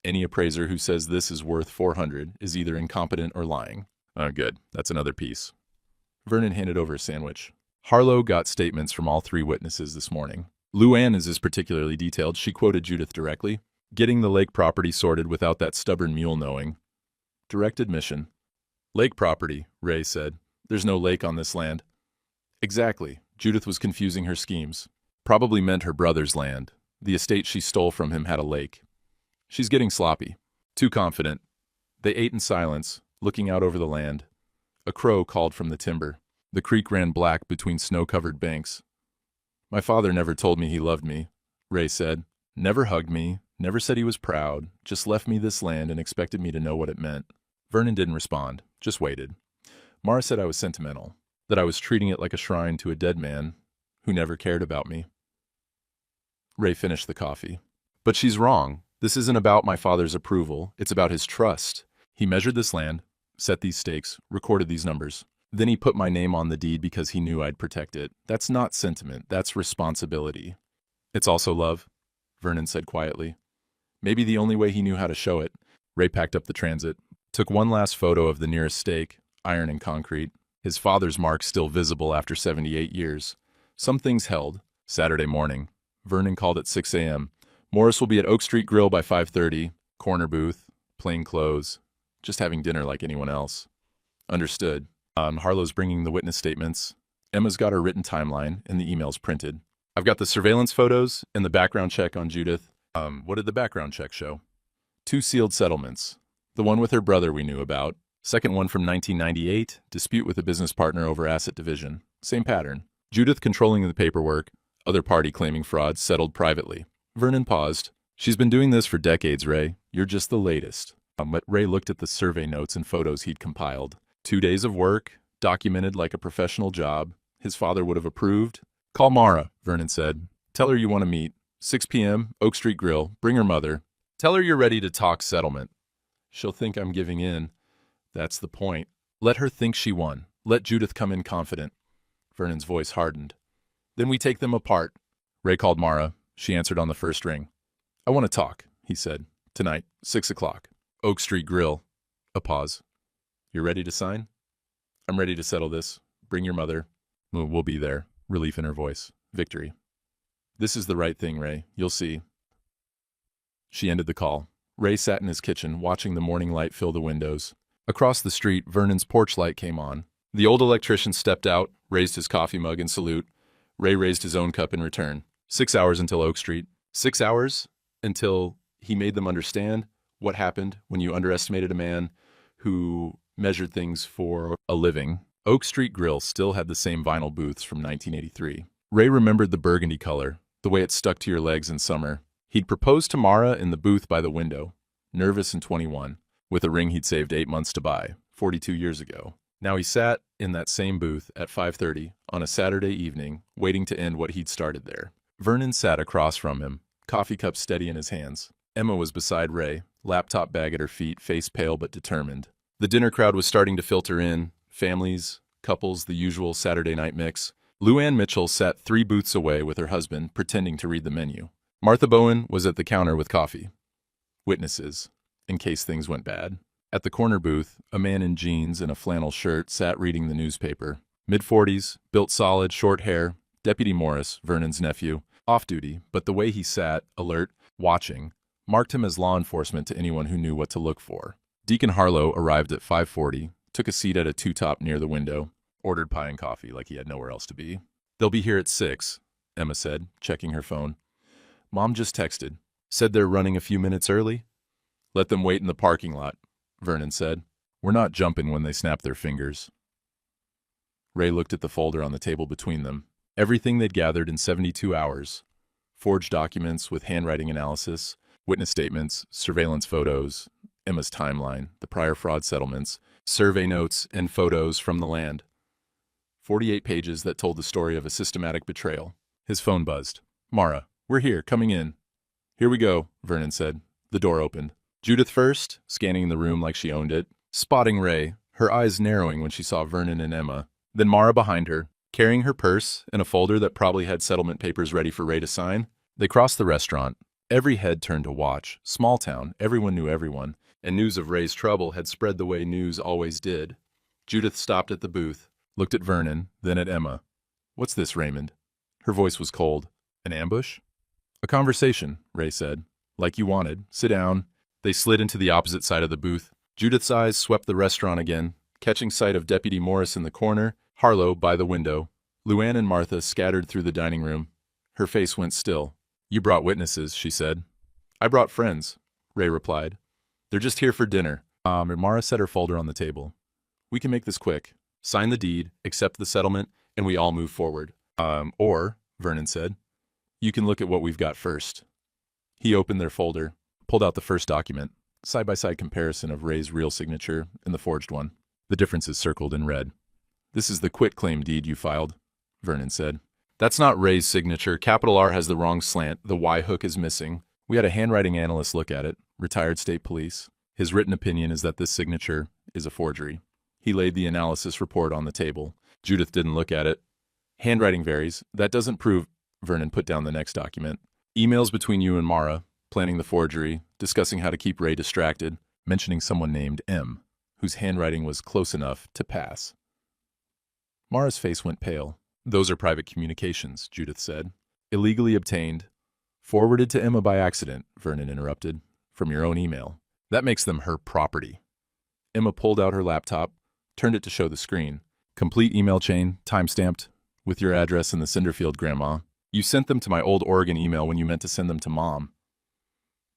S1: "Any appraiser who says this is worth 400 is either incompetent or lying." Good. That's another piece." Vernon handed over a sandwich. "Harlow got statements from all 3 witnesses this morning. Luann is particularly detailed. She quoted Judith directly. Getting the lake property sorted without that stubborn mule knowing. Direct admission." "Lake property," Ray said. "There's no lake on this land." "Exactly. Judith was confusing her schemes. Probably meant her brother's land. The estate she stole from him had a lake. She's getting sloppy. Too confident." They ate in silence, looking out over the land. A crow called from the timber. The creek ran black between snow-covered banks. "My father never told me he loved me," Ray said. "Never hugged me, never said he was proud, just left me this land and expected me to know what it meant." Vernon didn't respond, just waited. "Mara said I was sentimental, that I was treating it like a shrine to a dead man who never cared about me." Ray finished the coffee. "But she's wrong. This isn't about my father's approval, it's about his trust. He measured this land, set these stakes, recorded these numbers. Then he put my name on the deed because he knew I'd protect it. That's not sentiment, that's responsibility." "It's also love," Vernon said quietly. Maybe the only way he knew how to show it. Ray packed up the transit, took one last photo of the nearest stake, iron and concrete. His father's mark still visible after 78 years. Some things held. Saturday morning. Vernon called at 6 a.m. "Morris will be at Oak Street Grill by 5:30. Corner booth, plain clothes, just having dinner like anyone else." "Understood." Harlow's bringing the witness statements. Emma's got her written timeline and the emails printed. "I've got the surveillance photos and the background check on Judith." What did the background check show?" 2 sealed settlements. The one with her brother we knew about. Second one from 1998, dispute with a business partner over asset division. Same pattern. Judith controlling the paperwork, other party claiming fraud, settled privately. Vernon paused. "She's been doing this for decades, Ray. You're just the latest." But Ray looked at the survey notes and photos he'd compiled. 2 days of work, documented like a professional job. His father would have approved. "Call Mara," Vernon said. "Tell her you want to meet. 6 p.m., Oak Street Grill. Bring her mother. Tell her you're ready to talk settlement." "She'll think I'm giving in." "That's the point. Let her think she won. Let Judith come in confident." Vernon's voice hardened. "Then we take them apart." Ray called Mara. She answered on the first ring. "I want to talk," he said. "Tonight, 6 o'clock. Oak Street Grill." A pause. "You're ready to sign?" "I'm ready to settle this. Bring your mother." "We'll be there." Relief in her voice. Victory. "This is the right thing, Ray. You'll see." She ended the call. Ray sat in his kitchen, watching the morning light fill the windows. Across the street, Vernon's porch light came on. The old electrician stepped out, raised his coffee mug in salute. Ray raised his own cup in return. 6 hours until Oak Street. 6 hours until he made them understand what happened when you underestimated a man who measured things for a living. Oak Street Grill still had the same vinyl booths from 1983. Ray remembered the burgundy color, the way it stuck to your legs in summer. He'd proposed to Mara in the booth by the window, nervous and 21, with a ring he'd saved 8 months to buy, 42 years ago. Now he sat in that same booth at 5:30 on a Saturday evening, waiting to end what he'd started there. Vernon sat across from him, coffee cup steady in his hands. Emma was beside Ray, laptop bag at her feet, face pale but determined. The dinner crowd was starting to filter in, families, couples, the usual Saturday night mix. Luann Mitchell sat 3 booths away with her husband, pretending to read the menu. Martha Bowen was at the counter with coffee. Witnesses, in case things went bad. At the corner booth, a man in jeans and a flannel shirt sat reading the newspaper. Mid-40s, built solid, short hair, Deputy Morris, Vernon's nephew, off-duty, but the way he sat, alert, watching, marked him as law enforcement to anyone who knew what to look for. Deacon Harlow arrived at 5:40, took a seat at a two-top near the window, ordered pie and coffee like he had nowhere else to be. "They'll be here at 6, Emma said, checking her phone. "Mom just texted. Said they're running a few minutes early." "Let them wait in the parking lot," Vernon said. "We're not jumping when they snap their fingers." Ray looked at the folder on the table between them. Everything they'd gathered in 72 hours. Forged documents with handwriting analysis, witness statements, surveillance photos, Emma's timeline, the prior fraud settlements, survey notes, and photos from the land. 48 pages that told the story of a systematic betrayal. His phone buzzed. "Mara, we're here, coming in." "Here we go," Vernon said. The door opened. Judith first, scanning the room like she owned it, spotting Ray, her eyes narrowing when she saw Vernon and Emma. Then Mara behind her, carrying her purse and a folder that probably had settlement papers ready for Ray to sign. They crossed the restaurant. Every head turned to watch. Small town, everyone knew everyone, and news of Ray's trouble had spread the way news always did. Judith stopped at the booth, looked at Vernon, then at Emma. "What's this, Raymond?" Her voice was cold. "An ambush?" "A conversation," Ray said. "Like you wanted. Sit down." They slid into the opposite side of the booth. Judith's eyes swept the restaurant again, catching sight of Deputy Morris in the corner, Harlow by the window. Luann and Martha scattered through the dining room. Her face went still. "You brought witnesses," she said. "I brought friends," Ray replied. "They're just here for dinner." Mara set her folder on the table. "We can make this quick. Sign the deed, accept the settlement, and we all move forward." Or, Vernon said, "you can look at what we've got first." He opened their folder, pulled out the first document, side-by-side comparison of Ray's real signature and the forged one. The differences circled in red. "This is the quitclaim deed you filed," Vernon said. "That's not Ray's signature. Capital R has the wrong slant. The Y hook is missing. We had a handwriting analyst look at it, retired state police. His written opinion is that this signature is a forgery." He laid the analysis report on the table. Judith didn't look at it. "Handwriting varies. That doesn't prove—" Vernon put down the next document. "Emails between you and Mara, planning the forgery, discussing how to keep Ray distracted, mentioning someone named M, whose handwriting was close enough to pass." Mara's face went pale. "Those are private communications," Judith said. "Illegally obtained." "Forwarded to Emma by accident," Vernon interrupted, "from your own email. That makes them her property." Emma pulled out her laptop, turned it to show the screen. "Complete email chain, time-stamped, with your address in the cinder field, Grandma. You sent them to my old Oregon email when you meant to send them to Mom."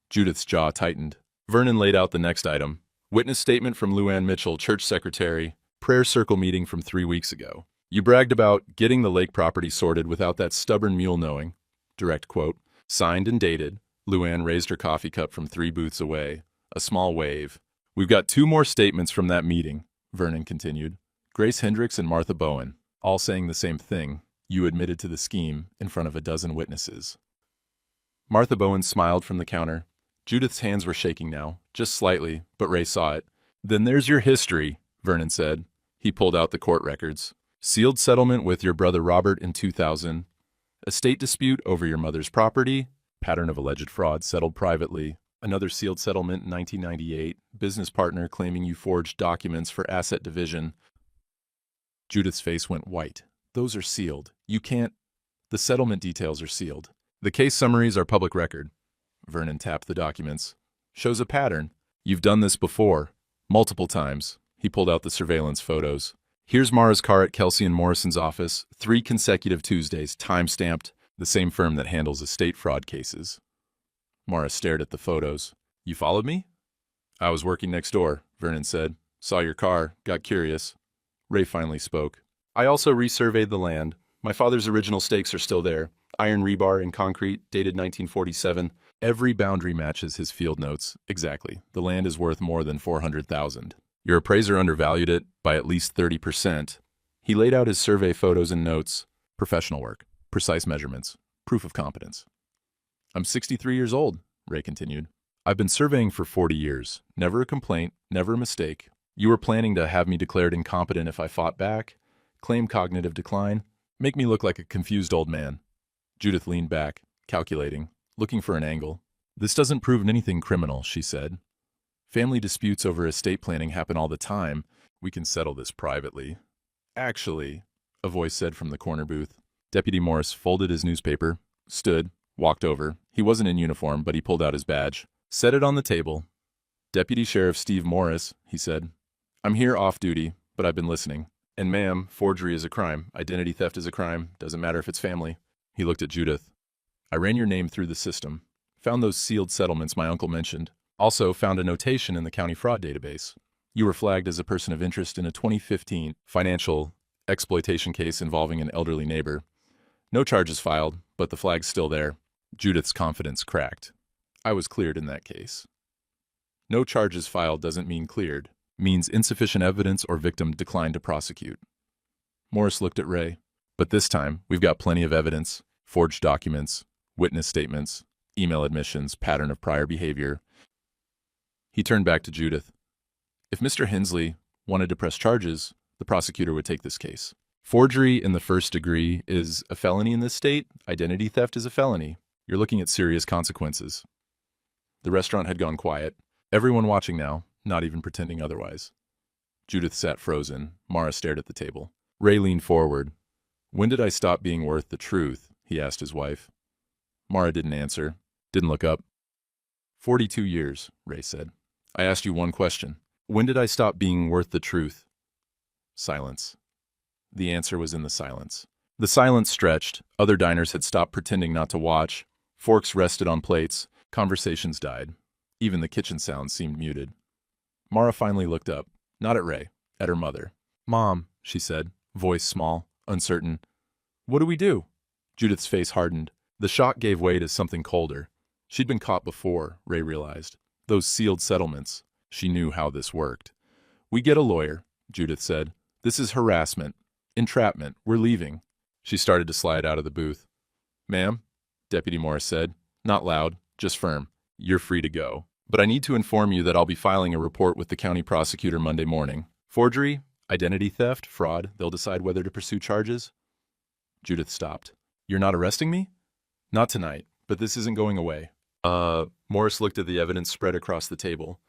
S1: Judith's jaw tightened. Vernon laid out the next item. "Witness statement from Luann Mitchell, church secretary, prayer circle meeting from 3 weeks ago. You bragged about getting the lake property sorted without that stubborn mule knowing." Direct quote. Signed and dated. Luann raised her coffee cup from 3 booths away. A small wave. "We've got 2 more statements from that meeting," Vernon continued. "Grace Hendricks and Martha Bowen, all saying the same thing. You admitted to the scheme in front of a dozen witnesses." Martha Bowen smiled from the counter. Judith's hands were shaking now, just slightly, but Ray saw it. "Then there's your history," Vernon said. He pulled out the court records. "Sealed settlement with your brother Robert in 2000. Estate dispute over your mother's property. Pattern of alleged fraud settled privately. Another sealed settlement in 1998. Business partner claiming you forged documents for asset division." Judith's face went white. "Those are sealed. You can't—" "The settlement details are sealed. The case summaries are public record." Vernon tapped the documents. "Shows a pattern. You've done this before. Multiple times." He pulled out the surveillance photos. "Here's Mara's car at Kelsey and Morrison's office. 3 consecutive Tuesdays, time-stamped. The same firm that handles estate fraud cases." Mara stared at the photos. "You followed me?" "I was working next door," Vernon said. "Saw your car, got curious." Ray finally spoke. "I also resurveyed the land. My father's original stakes are still there. Iron rebar and concrete, dated 1947. Every boundary matches his field notes. Exactly. The land is worth more than $400,000. Your appraiser undervalued it by at least 30%. He laid out his survey photos and notes. Professional work. Precise measurements. Proof of competence. "I'm 63 years old," Ray continued. "I've been surveying for 40 years. Never a complaint, never a mistake. You were planning to have me declared incompetent if I fought back, claim cognitive decline, make me look like a confused old man." Judith leaned back, calculating, looking for an angle. "This doesn't prove anything criminal," she said. "Family disputes over estate planning happen all the time. We can settle this privately." "Actually," a voice said from the corner booth. Deputy Morris folded his newspaper, stood, walked over. He wasn't in uniform, but he pulled out his badge. Set it on the table. "Deputy Sheriff Steve Morris," he said. I'm here off duty, but I've been listening. And ma'am, forgery is a crime. Identity theft is a crime. Doesn't matter if it's family. He looked at Judith. I ran your name through the system. Found those sealed settlements my uncle mentioned. Also found a notation in the county fraud database. You were flagged as a person of interest in a 2015 financial exploitation case involving an elderly neighbor. No charges filed, but the flag's still there. Judith's confidence cracked. I was cleared in that case. No charges filed doesn't mean cleared. Means insufficient evidence or victim declined to prosecute. Morris looked at Ray. But this time, we've got plenty of evidence. Forged documents, witness statements, email admissions, pattern of prior behavior. He turned back to Judith. If Mr. Hensley wanted to press charges, the prosecutor would take this case. Forgery in the first degree is a felony in this state. Identity theft is a felony. You're looking at serious consequences. The restaurant had gone quiet. Everyone watching now, not even pretending otherwise. Judith sat frozen. Mara stared at the table. Ray leaned forward. When did I stop being worth the truth? He asked his wife. Mara didn't answer, didn't look up. 42 years, Ray said. I asked you one question. When did I stop being worth the truth? Silence. The answer was in the silence. The silence stretched. Other diners had stopped pretending not to watch. Forks rested on plates. Conversations died. Even the kitchen sounds seemed muted. Mara finally looked up, not at Ray, at her mother. Mom, she said, voice small, uncertain. What do we do? Judith's face hardened. The shock gave way to something colder. She'd been caught before, Ray realized. Those sealed settlements. She knew how this worked. We get a lawyer, Judith said. This is harassment. Entrapment. We're leaving. She started to slide out of the booth. Ma'am, Deputy Morris said, not loud, just firm. You're free to go. But I need to inform you that I'll be filing a report with the county prosecutor Monday morning. Forgery, identity theft, fraud, they'll decide whether to pursue charges. Judith stopped. You're not arresting me? Not tonight, but this isn't going away. Morris looked at the evidence spread across the table.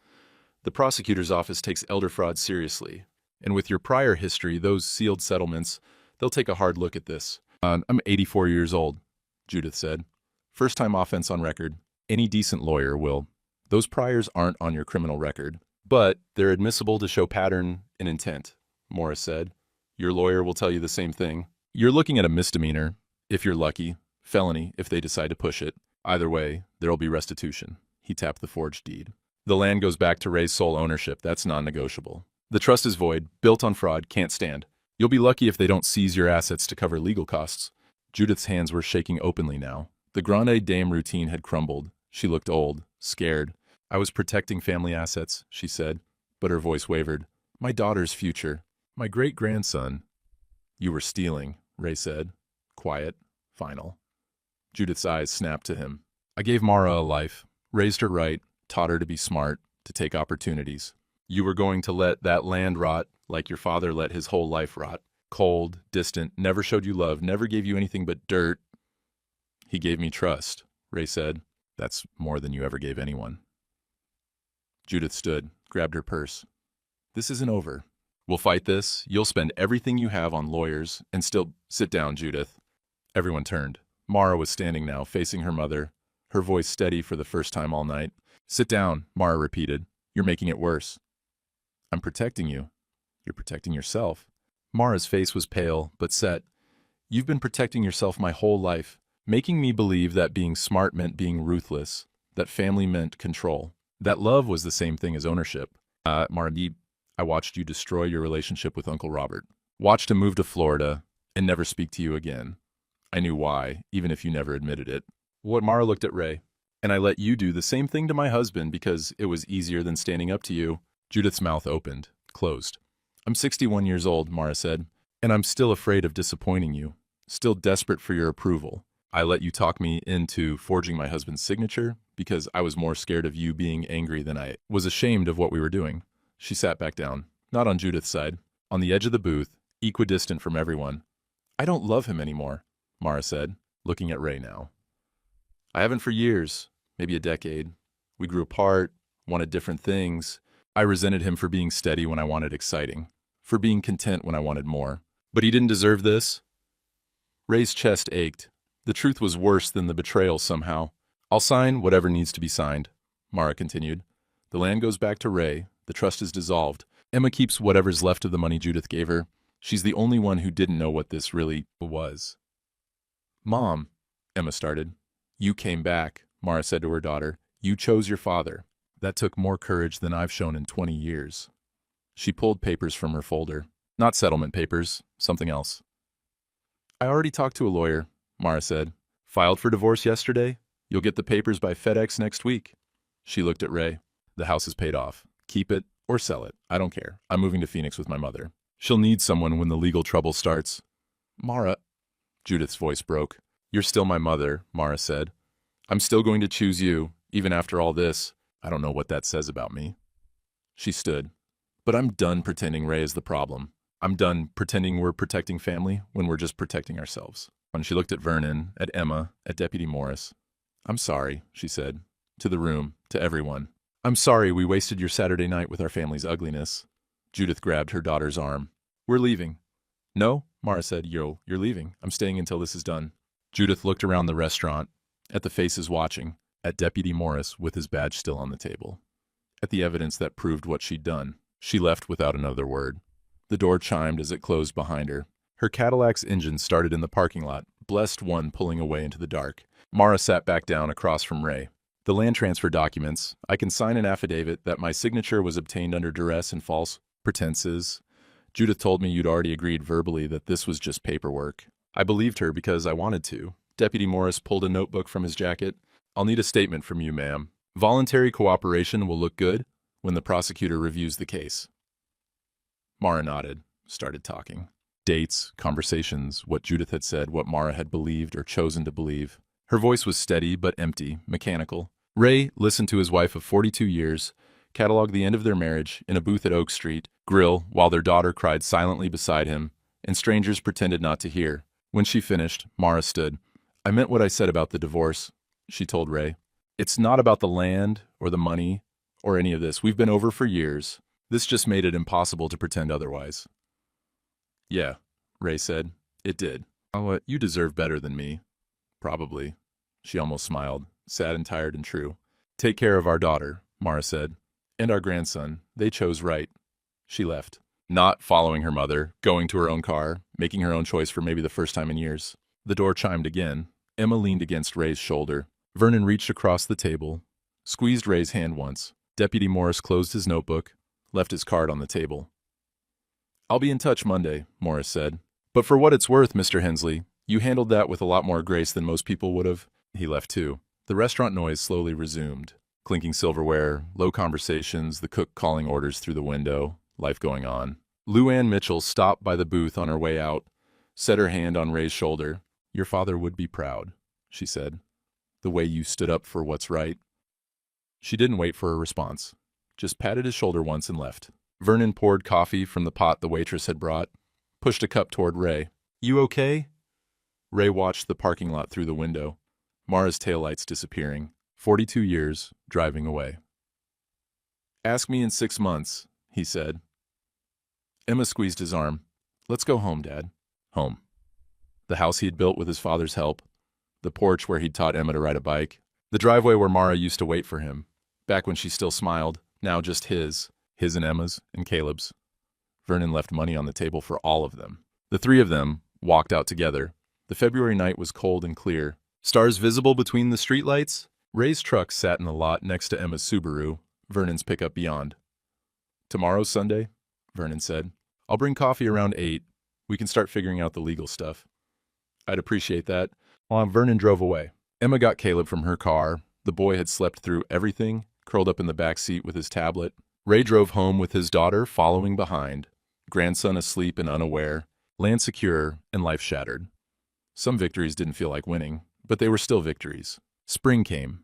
S1: The prosecutor's office takes elder fraud seriously. And with your prior history, those sealed settlements, they'll take a hard look at this. I'm 84 years old, Judith said. First-time offense on record. Any decent lawyer will. Those priors aren't on your criminal record, but they're admissible to show pattern and intent, Morris said. Your lawyer will tell you the same thing. You're looking at a misdemeanor, if you're lucky, felony if they decide to push it. Either way, there'll be restitution. He tapped the forged deed. The land goes back to Ray's sole ownership. That's non-negotiable. The trust is void, built on fraud, can't stand. You'll be lucky if they don't seize your assets to cover legal costs. Judith's hands were shaking openly now. The Grande Dame routine had crumbled. She looked old, scared. I was protecting family assets, she said, but her voice wavered. My daughter's future. My great-grandson. You were stealing, Ray said. Quiet, final. Judith's eyes snapped to him. I gave Mara a life, raised her right, taught her to be smart, to take opportunities. You were going to let that land rot like your father let his whole life rot. Cold, distant, never showed you love, never gave you anything but dirt. He gave me trust, Ray said. That's more than you ever gave anyone. Judith stood, grabbed her purse. This isn't over. We'll fight this. You'll spend everything you have on lawyers and still... Sit down, Judith. Everyone turned. Mara was standing now, facing her mother, her voice steady for the first time all night. Sit down, Mara repeated. You're making it worse. I'm protecting you. You're protecting yourself. Mara's face was pale, but set. You've been protecting yourself my whole life, making me believe that being smart meant being ruthless, that family meant control, that love was the same thing as ownership. Mara, I watched you destroy your relationship with Uncle Robert. Watched him move to Florida and never speak to you again. I knew why, even if you never admitted it. Mara looked at Ray. And I let you do the same thing to my husband because it was easier than standing up to you. Judith's mouth opened, closed. I'm 61 years old, Mara said, and I'm still afraid of disappointing you, still desperate for your approval. I let you talk me into forging my husband's signature because I was more scared of you being angry than I was ashamed of what we were doing. She sat back down, not on Judith's side, on the edge of the booth, equidistant from everyone. I don't love him anymore, Mara said, looking at Ray now. I haven't for years, maybe a decade. We grew apart, wanted different things. I resented him for being steady when I wanted exciting, for being content when I wanted more. But he didn't deserve this. Ray's chest ached. The truth was worse than the betrayal somehow. I'll sign whatever needs to be signed, Mara continued. The land goes back to Ray. The trust is dissolved. Emma keeps whatever's left of the money Judith gave her. She's the only one who didn't know what this really was. Mom, Emma started. You came back, Mara said to her daughter. You chose your father. That took more courage than I've shown in 20 years. She pulled papers from her folder. Not settlement papers, something else. I already talked to a lawyer, Mara said. Filed for divorce yesterday? You'll get the papers by FedEx next week. She looked at Ray. The house is paid off. Keep it or sell it. I don't care. I'm moving to Phoenix with my mother. She'll need someone when the legal trouble starts. Mara, Judith's voice broke. You're still my mother, Mara said. I'm still going to choose you, even after all this. I don't know what that says about me. She stood. But I'm done pretending Ray is the problem. I'm done pretending we're protecting family when we're just protecting ourselves. When she looked at Vernon, at Emma, at Deputy Morris. I'm sorry, she said. To the room, to everyone. I'm sorry we wasted your Saturday night with our family's ugliness. Judith grabbed her daughter's arm. We're leaving. No, Mara said. You're leaving. I'm staying until this is done. Judith looked around the restaurant, at the faces watching, at Deputy Morris with his badge still on the table, at the evidence that proved what she'd done. She left without another word. The door chimed as it closed behind her. Her Cadillac's engine started in the parking lot, blessed one pulling away into the dark. Mara sat back down across from Ray. The land transfer documents. I can sign an affidavit that my signature was obtained under duress and false pretenses. Judith told me you'd already agreed verbally that this was just paperwork. I believed her because I wanted to. Deputy Morris pulled a notebook from his jacket. I'll need a statement from you, ma'am. Voluntary cooperation will look good when the prosecutor reviews the case. Mara nodded, started talking. Dates, conversations, what Judith had said, what Mara had believed or chosen to believe. Her voice was steady but empty, mechanical. Ray listened to his wife of 42 years, catalog the end of their marriage in a booth at Oak Street, grill while their daughter cried silently beside him, and strangers pretended not to hear. When she finished, Mara stood. I meant what I said about the divorce, she told Ray. It's not about the land or the money or any of this. We've been over for years. This just made it impossible to pretend otherwise. Yeah, Ray said. It did. Oh, you deserve better than me. Probably. She almost smiled, sad and tired and true. Take care of our daughter, Mara said. And our grandson. They chose right. She left. Not following her mother, going to her own car, making her own choice for maybe the first time in years. The door chimed again. Emma leaned against Ray's shoulder. Vernon reached across the table, squeezed Ray's hand once. Deputy Morris closed his notebook, left his card on the table. I'll be in touch Monday, Morris said. But for what it's worth, Mr. Hensley, you handled that with a lot more grace than most people would have. He left too. The restaurant noise slowly resumed. Clinking silverware, low conversations, the cook calling orders through the window, life going on. Luann Mitchell stopped by the booth on her way out, set her hand on Ray's shoulder. Your father would be proud, she said. The way you stood up for what's right. She didn't wait for a response, just patted his shoulder once and left. Vernon poured coffee from the pot the waitress had brought, pushed a cup toward Ray. You okay? Ray watched the parking lot through the window, Mara's taillights disappearing. 42 years, driving away. Ask me in 6 months, he said. Emma squeezed his arm. Let's go home, Dad. Home. The house he'd built with his father's help. The porch where he'd taught Emma to ride a bike. The driveway where Mara used to wait for him. Back when she still smiled, now just his and Emma's and Caleb's. Vernon left money on the table for all of them. The three of them walked out together. The February night was cold and clear. Stars visible between the streetlights. Ray's truck sat in the lot next to Emma's Subaru, Vernon's pickup beyond. Tomorrow's Sunday, Vernon said. I'll bring coffee around 8. We can start figuring out the legal stuff. I'd appreciate that. While Vernon drove away. Emma got Caleb from her car. The boy had slept through everything, curled up in the back seat with his tablet. Ray drove home with his daughter following behind, grandson asleep and unaware, land secure and life shattered. Some victories didn't feel like winning, but they were still victories. Spring came.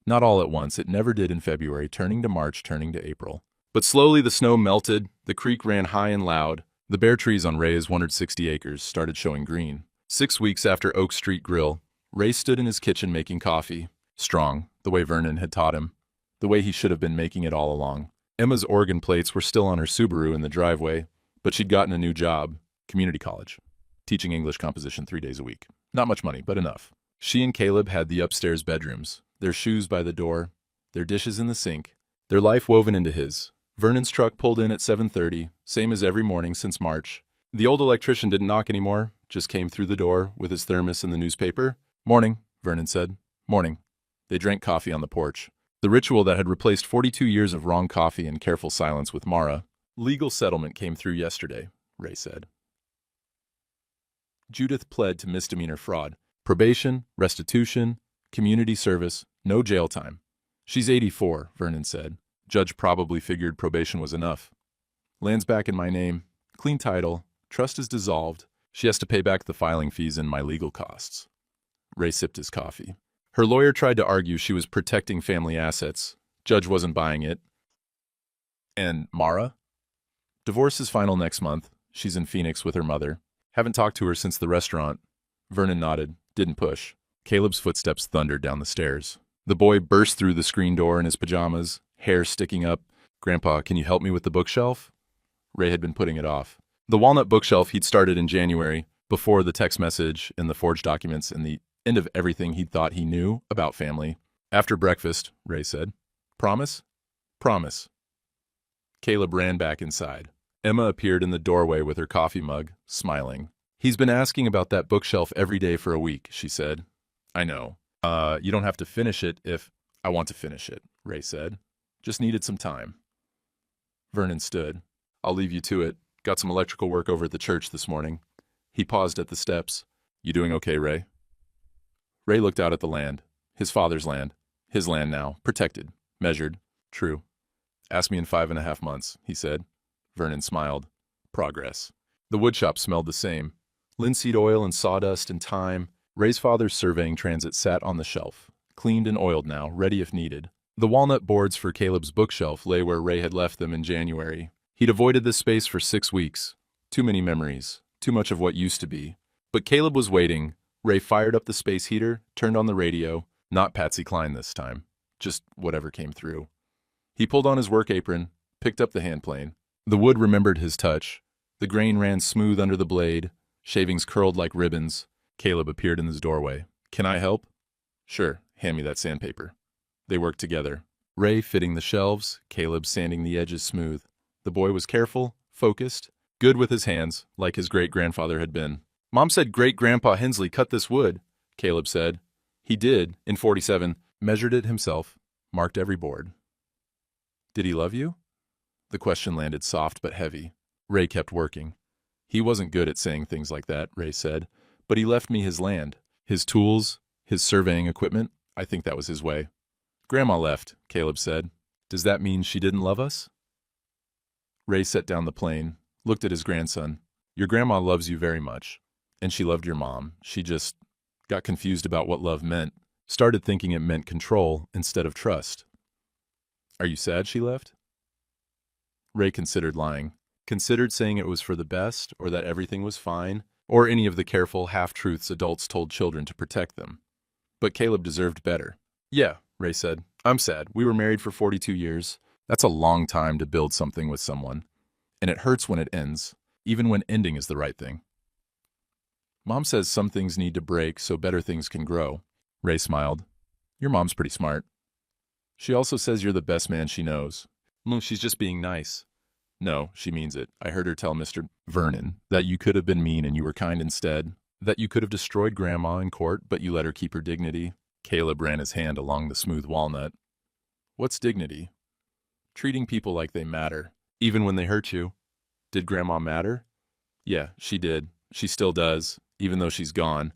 S1: Not all at once, it never did in February, turning to March, turning to April. But slowly the snow melted, the creek ran high and loud, the bare trees on Ray's 160 acres started showing green. 6 weeks after Oak Street Grill, Ray stood in his kitchen making coffee, strong, the way Vernon had taught him, the way he should have been making it all along. Emma's organ plates were still on her Subaru in the driveway, but she'd gotten a new job, community college, teaching English composition 3 days a week. Not much money, but enough. She and Caleb had the upstairs bedrooms, their shoes by the door, their dishes in the sink, their life woven into his. Vernon's truck pulled in at 7:30, same as every morning since March. The old electrician didn't knock anymore, just came through the door with his thermos and the newspaper. "Morning," Vernon said. "Morning." They drank coffee on the porch. The ritual that had replaced 42 years of wrong coffee and careful silence with Mara. "Legal settlement came through yesterday," Ray said. Judith pled to misdemeanor fraud. Probation, restitution, community service, no jail time. "She's 84, Vernon said. Judge probably figured probation was enough. Land's back in my name. Clean title. Trust is dissolved. She has to pay back the filing fees and my legal costs." Ray sipped his coffee. Her lawyer tried to argue she was protecting family assets. Judge wasn't buying it. "And Mara?" "Divorce is final next month. She's in Phoenix with her mother. Haven't talked to her since the restaurant." Vernon nodded, didn't push. Caleb's footsteps thundered down the stairs. The boy burst through the screen door in his pajamas, hair sticking up. "Grandpa, can you help me with the bookshelf?" Ray had been putting it off. The walnut bookshelf he'd started in January, before the text message and the forged documents and the end of everything he'd thought he knew about family. "After breakfast," Ray said. "Promise?" "Promise." Caleb ran back inside. Emma appeared in the doorway with her coffee mug, smiling. "He's been asking about that bookshelf every day for a week," she said. "I know. You don't have to finish it if—" "I want to finish it," Ray said. "Just needed some time." Vernon stood. "I'll leave you to it. Got some electrical work over at the church this morning." He paused at the steps. "You doing okay, Ray?" Ray looked out at the land. His father's land. His land now. Protected. Measured. True. "Ask me in 5.5 months," he said. Vernon smiled. Progress. The woodshop smelled the same. Linseed oil and sawdust and thyme. Ray's father's surveying transit sat on the shelf. Cleaned and oiled now, ready if needed. The walnut boards for Caleb's bookshelf lay where Ray had left them in January. He'd avoided this space for 6 weeks. Too many memories. Too much of what used to be. But Caleb was waiting. Ray fired up the space heater, turned on the radio. Not Patsy Cline this time. Just whatever came through. He pulled on his work apron, picked up the handplane. The wood remembered his touch. The grain ran smooth under the blade. Shavings curled like ribbons. Caleb appeared in his doorway. "Can I help?" "Sure. Hand me that sandpaper." They worked together. Ray fitting the shelves, Caleb sanding the edges smooth. The boy was careful, focused, good with his hands, like his great-grandfather had been. "Mom said great-grandpa Hensley cut this wood," Caleb said. He did, in 47, measured it himself, marked every board. "Did he love you?" The question landed soft but heavy. Ray kept working. "He wasn't good at saying things like that," Ray said, "but he left me his land, his tools, his surveying equipment. I think that was his way." "Grandma left," Caleb said. "Does that mean she didn't love us?" Ray set down the plane, looked at his grandson. "Your grandma loves you very much, and she loved your mom. She just got confused about what love meant, started thinking it meant control instead of trust." "Are you sad she left?" Ray considered lying, considered saying it was for the best, or that everything was fine, or any of the careful half-truths adults told children to protect them. But Caleb deserved better. "Yeah," Ray said. "I'm sad. We were married for 42 years. That's a long time to build something with someone. And it hurts when it ends, even when ending is the right thing." "Mom says some things need to break so better things can grow." Ray smiled. "Your mom's pretty smart." "She also says you're the best man she knows." "No, she's just being nice." "No, she means it. I heard her tell Mr. Vernon that you could have been mean and you were kind instead, that you could have destroyed Grandma in court, but you let her keep her dignity." Caleb ran his hand along the smooth walnut. "What's dignity?" "Treating people like they matter, even when they hurt you." "Did Grandma matter?" "Yeah, she did. She still does, even though she's gone."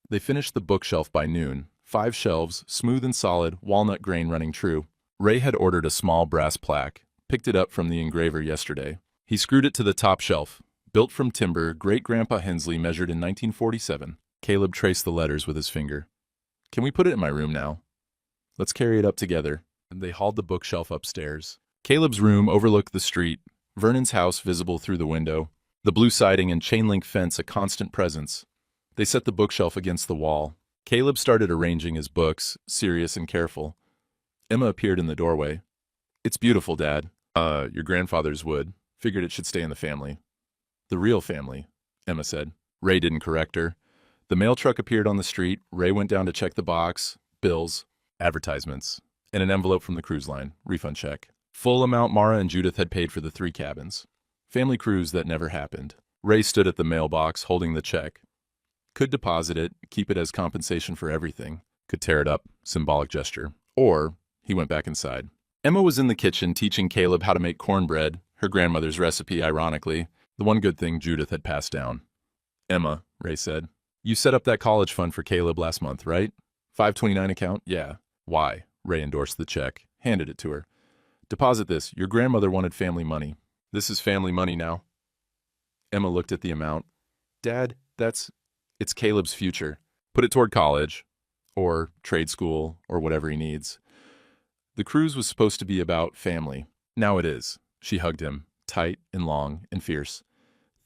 S1: They finished the bookshelf by noon. 5 shelves, smooth and solid, walnut grain running true. Ray had ordered a small brass plaque, picked it up from the engraver yesterday. He screwed it to the top shelf. Built from timber, Great-Grandpa Hensley measured in 1947. Caleb traced the letters with his finger. "Can we put it in my room now?" "Let's carry it up together." And they hauled the bookshelf upstairs. Caleb's room overlooked the street, Vernon's house visible through the window, the blue siding and chain-link fence a constant presence. They set the bookshelf against the wall. Caleb started arranging his books, serious and careful. Emma appeared in the doorway. "It's beautiful, Dad. Your grandfather's wood. Figured it should stay in the family." "The real family," Emma said. Ray didn't correct her. The mail truck appeared on the street. Ray went down to check the box, bills, advertisements, and an envelope from the cruise line, refund check. Full amount Mara and Judith had paid for the 3 cabins. Family cruise that never happened. Ray stood at the mailbox holding the check. Could deposit it, keep it as compensation for everything. Could tear it up, symbolic gesture. Or he went back inside. Emma was in the kitchen teaching Caleb how to make cornbread, her grandmother's recipe, ironically, the one good thing Judith had passed down. Emma, Ray said, you set up that college fund for Caleb last month, right? 529 account? Yeah. Why? Ray endorsed the check, handed it to her. Deposit this. Your grandmother wanted family money. This is family money now. Emma looked at the amount. Dad, it's Caleb's future. Put it toward college, or trade school, or whatever he needs. The cruise was supposed to be about family. Now it is. She hugged him, tight and long and fierce.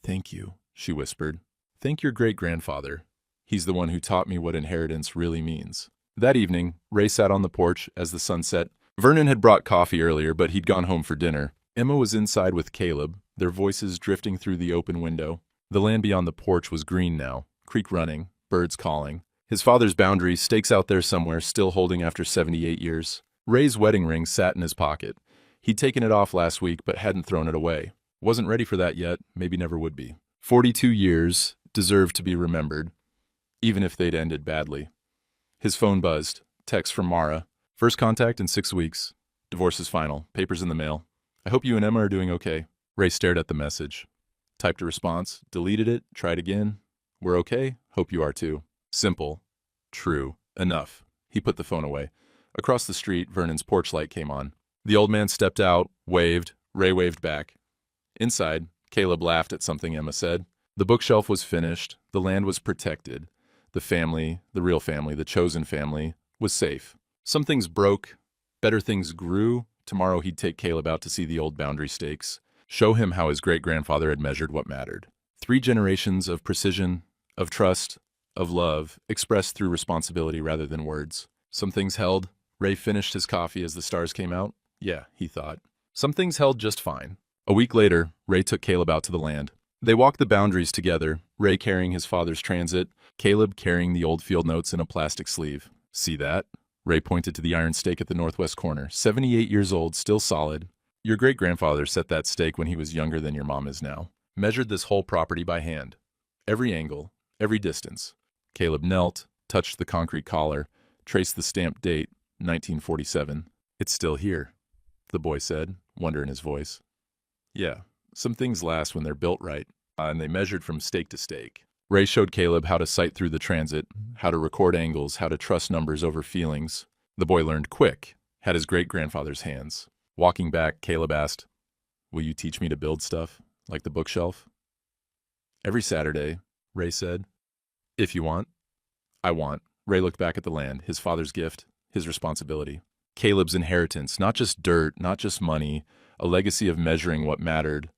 S1: Thank you, she whispered. Thank your great-grandfather. He's the one who taught me what inheritance really means. That evening, Ray sat on the porch as the sun set. Vernon had brought coffee earlier, but he'd gone home for dinner. Emma was inside with Caleb, their voices drifting through the open window. The land beyond the porch was green now, creek running, birds calling. His father's boundary, stakes out there somewhere, still holding after 78 years. Ray's wedding ring sat in his pocket. He'd taken it off last week, but hadn't thrown it away. Wasn't ready for that yet, maybe never would be. 42 years deserved to be remembered, even if they'd ended badly. His phone buzzed. Text from Mara. First contact in 6 weeks. Divorce is final. Papers in the mail. I hope you and Emma are doing okay. Ray stared at the message. Typed a response. Deleted it. Tried again. We're okay. Hope you are too. Simple. True. Enough. He put the phone away. Across the street, Vernon's porch light came on. The old man stepped out, waved. Ray waved back. Inside, Caleb laughed at something Emma said. The bookshelf was finished. The land was protected. The family, the real family, the chosen family, was safe. Some things broke. Better things grew. Tomorrow he'd take Caleb out to see the old boundary stakes. Show him how his great-grandfather had measured what mattered. 3 generations of precision, of trust, of love, expressed through responsibility rather than words. Some things held. Ray finished his coffee as the stars came out. Yeah, he thought. Some things held just fine. A week later, Ray took Caleb out to the land. They walked the boundaries together, Ray carrying his father's transit, Caleb carrying the old field notes in a plastic sleeve. See that? Ray pointed to the iron stake at the northwest corner. 78 years old, still solid. Your great-grandfather set that stake when he was younger than your mom is now. Measured this whole property by hand. Every angle, every distance. Caleb knelt, touched the concrete collar, traced the stamped date, 1947. It's still here, the boy said, wonder in his voice. Yeah, some things last when they're built right, and they measured from stake to stake. Ray showed Caleb how to sight through the transit, how to record angles, how to trust numbers over feelings. The boy learned quick, had his great-grandfather's hands. Walking back, Caleb asked, will you teach me to build stuff, like the bookshelf? Every Saturday, Ray said. If you want. I want. Ray looked back at the land, his father's gift, his responsibility. Caleb's inheritance, not just dirt, not just money, a legacy of measuring what mattered,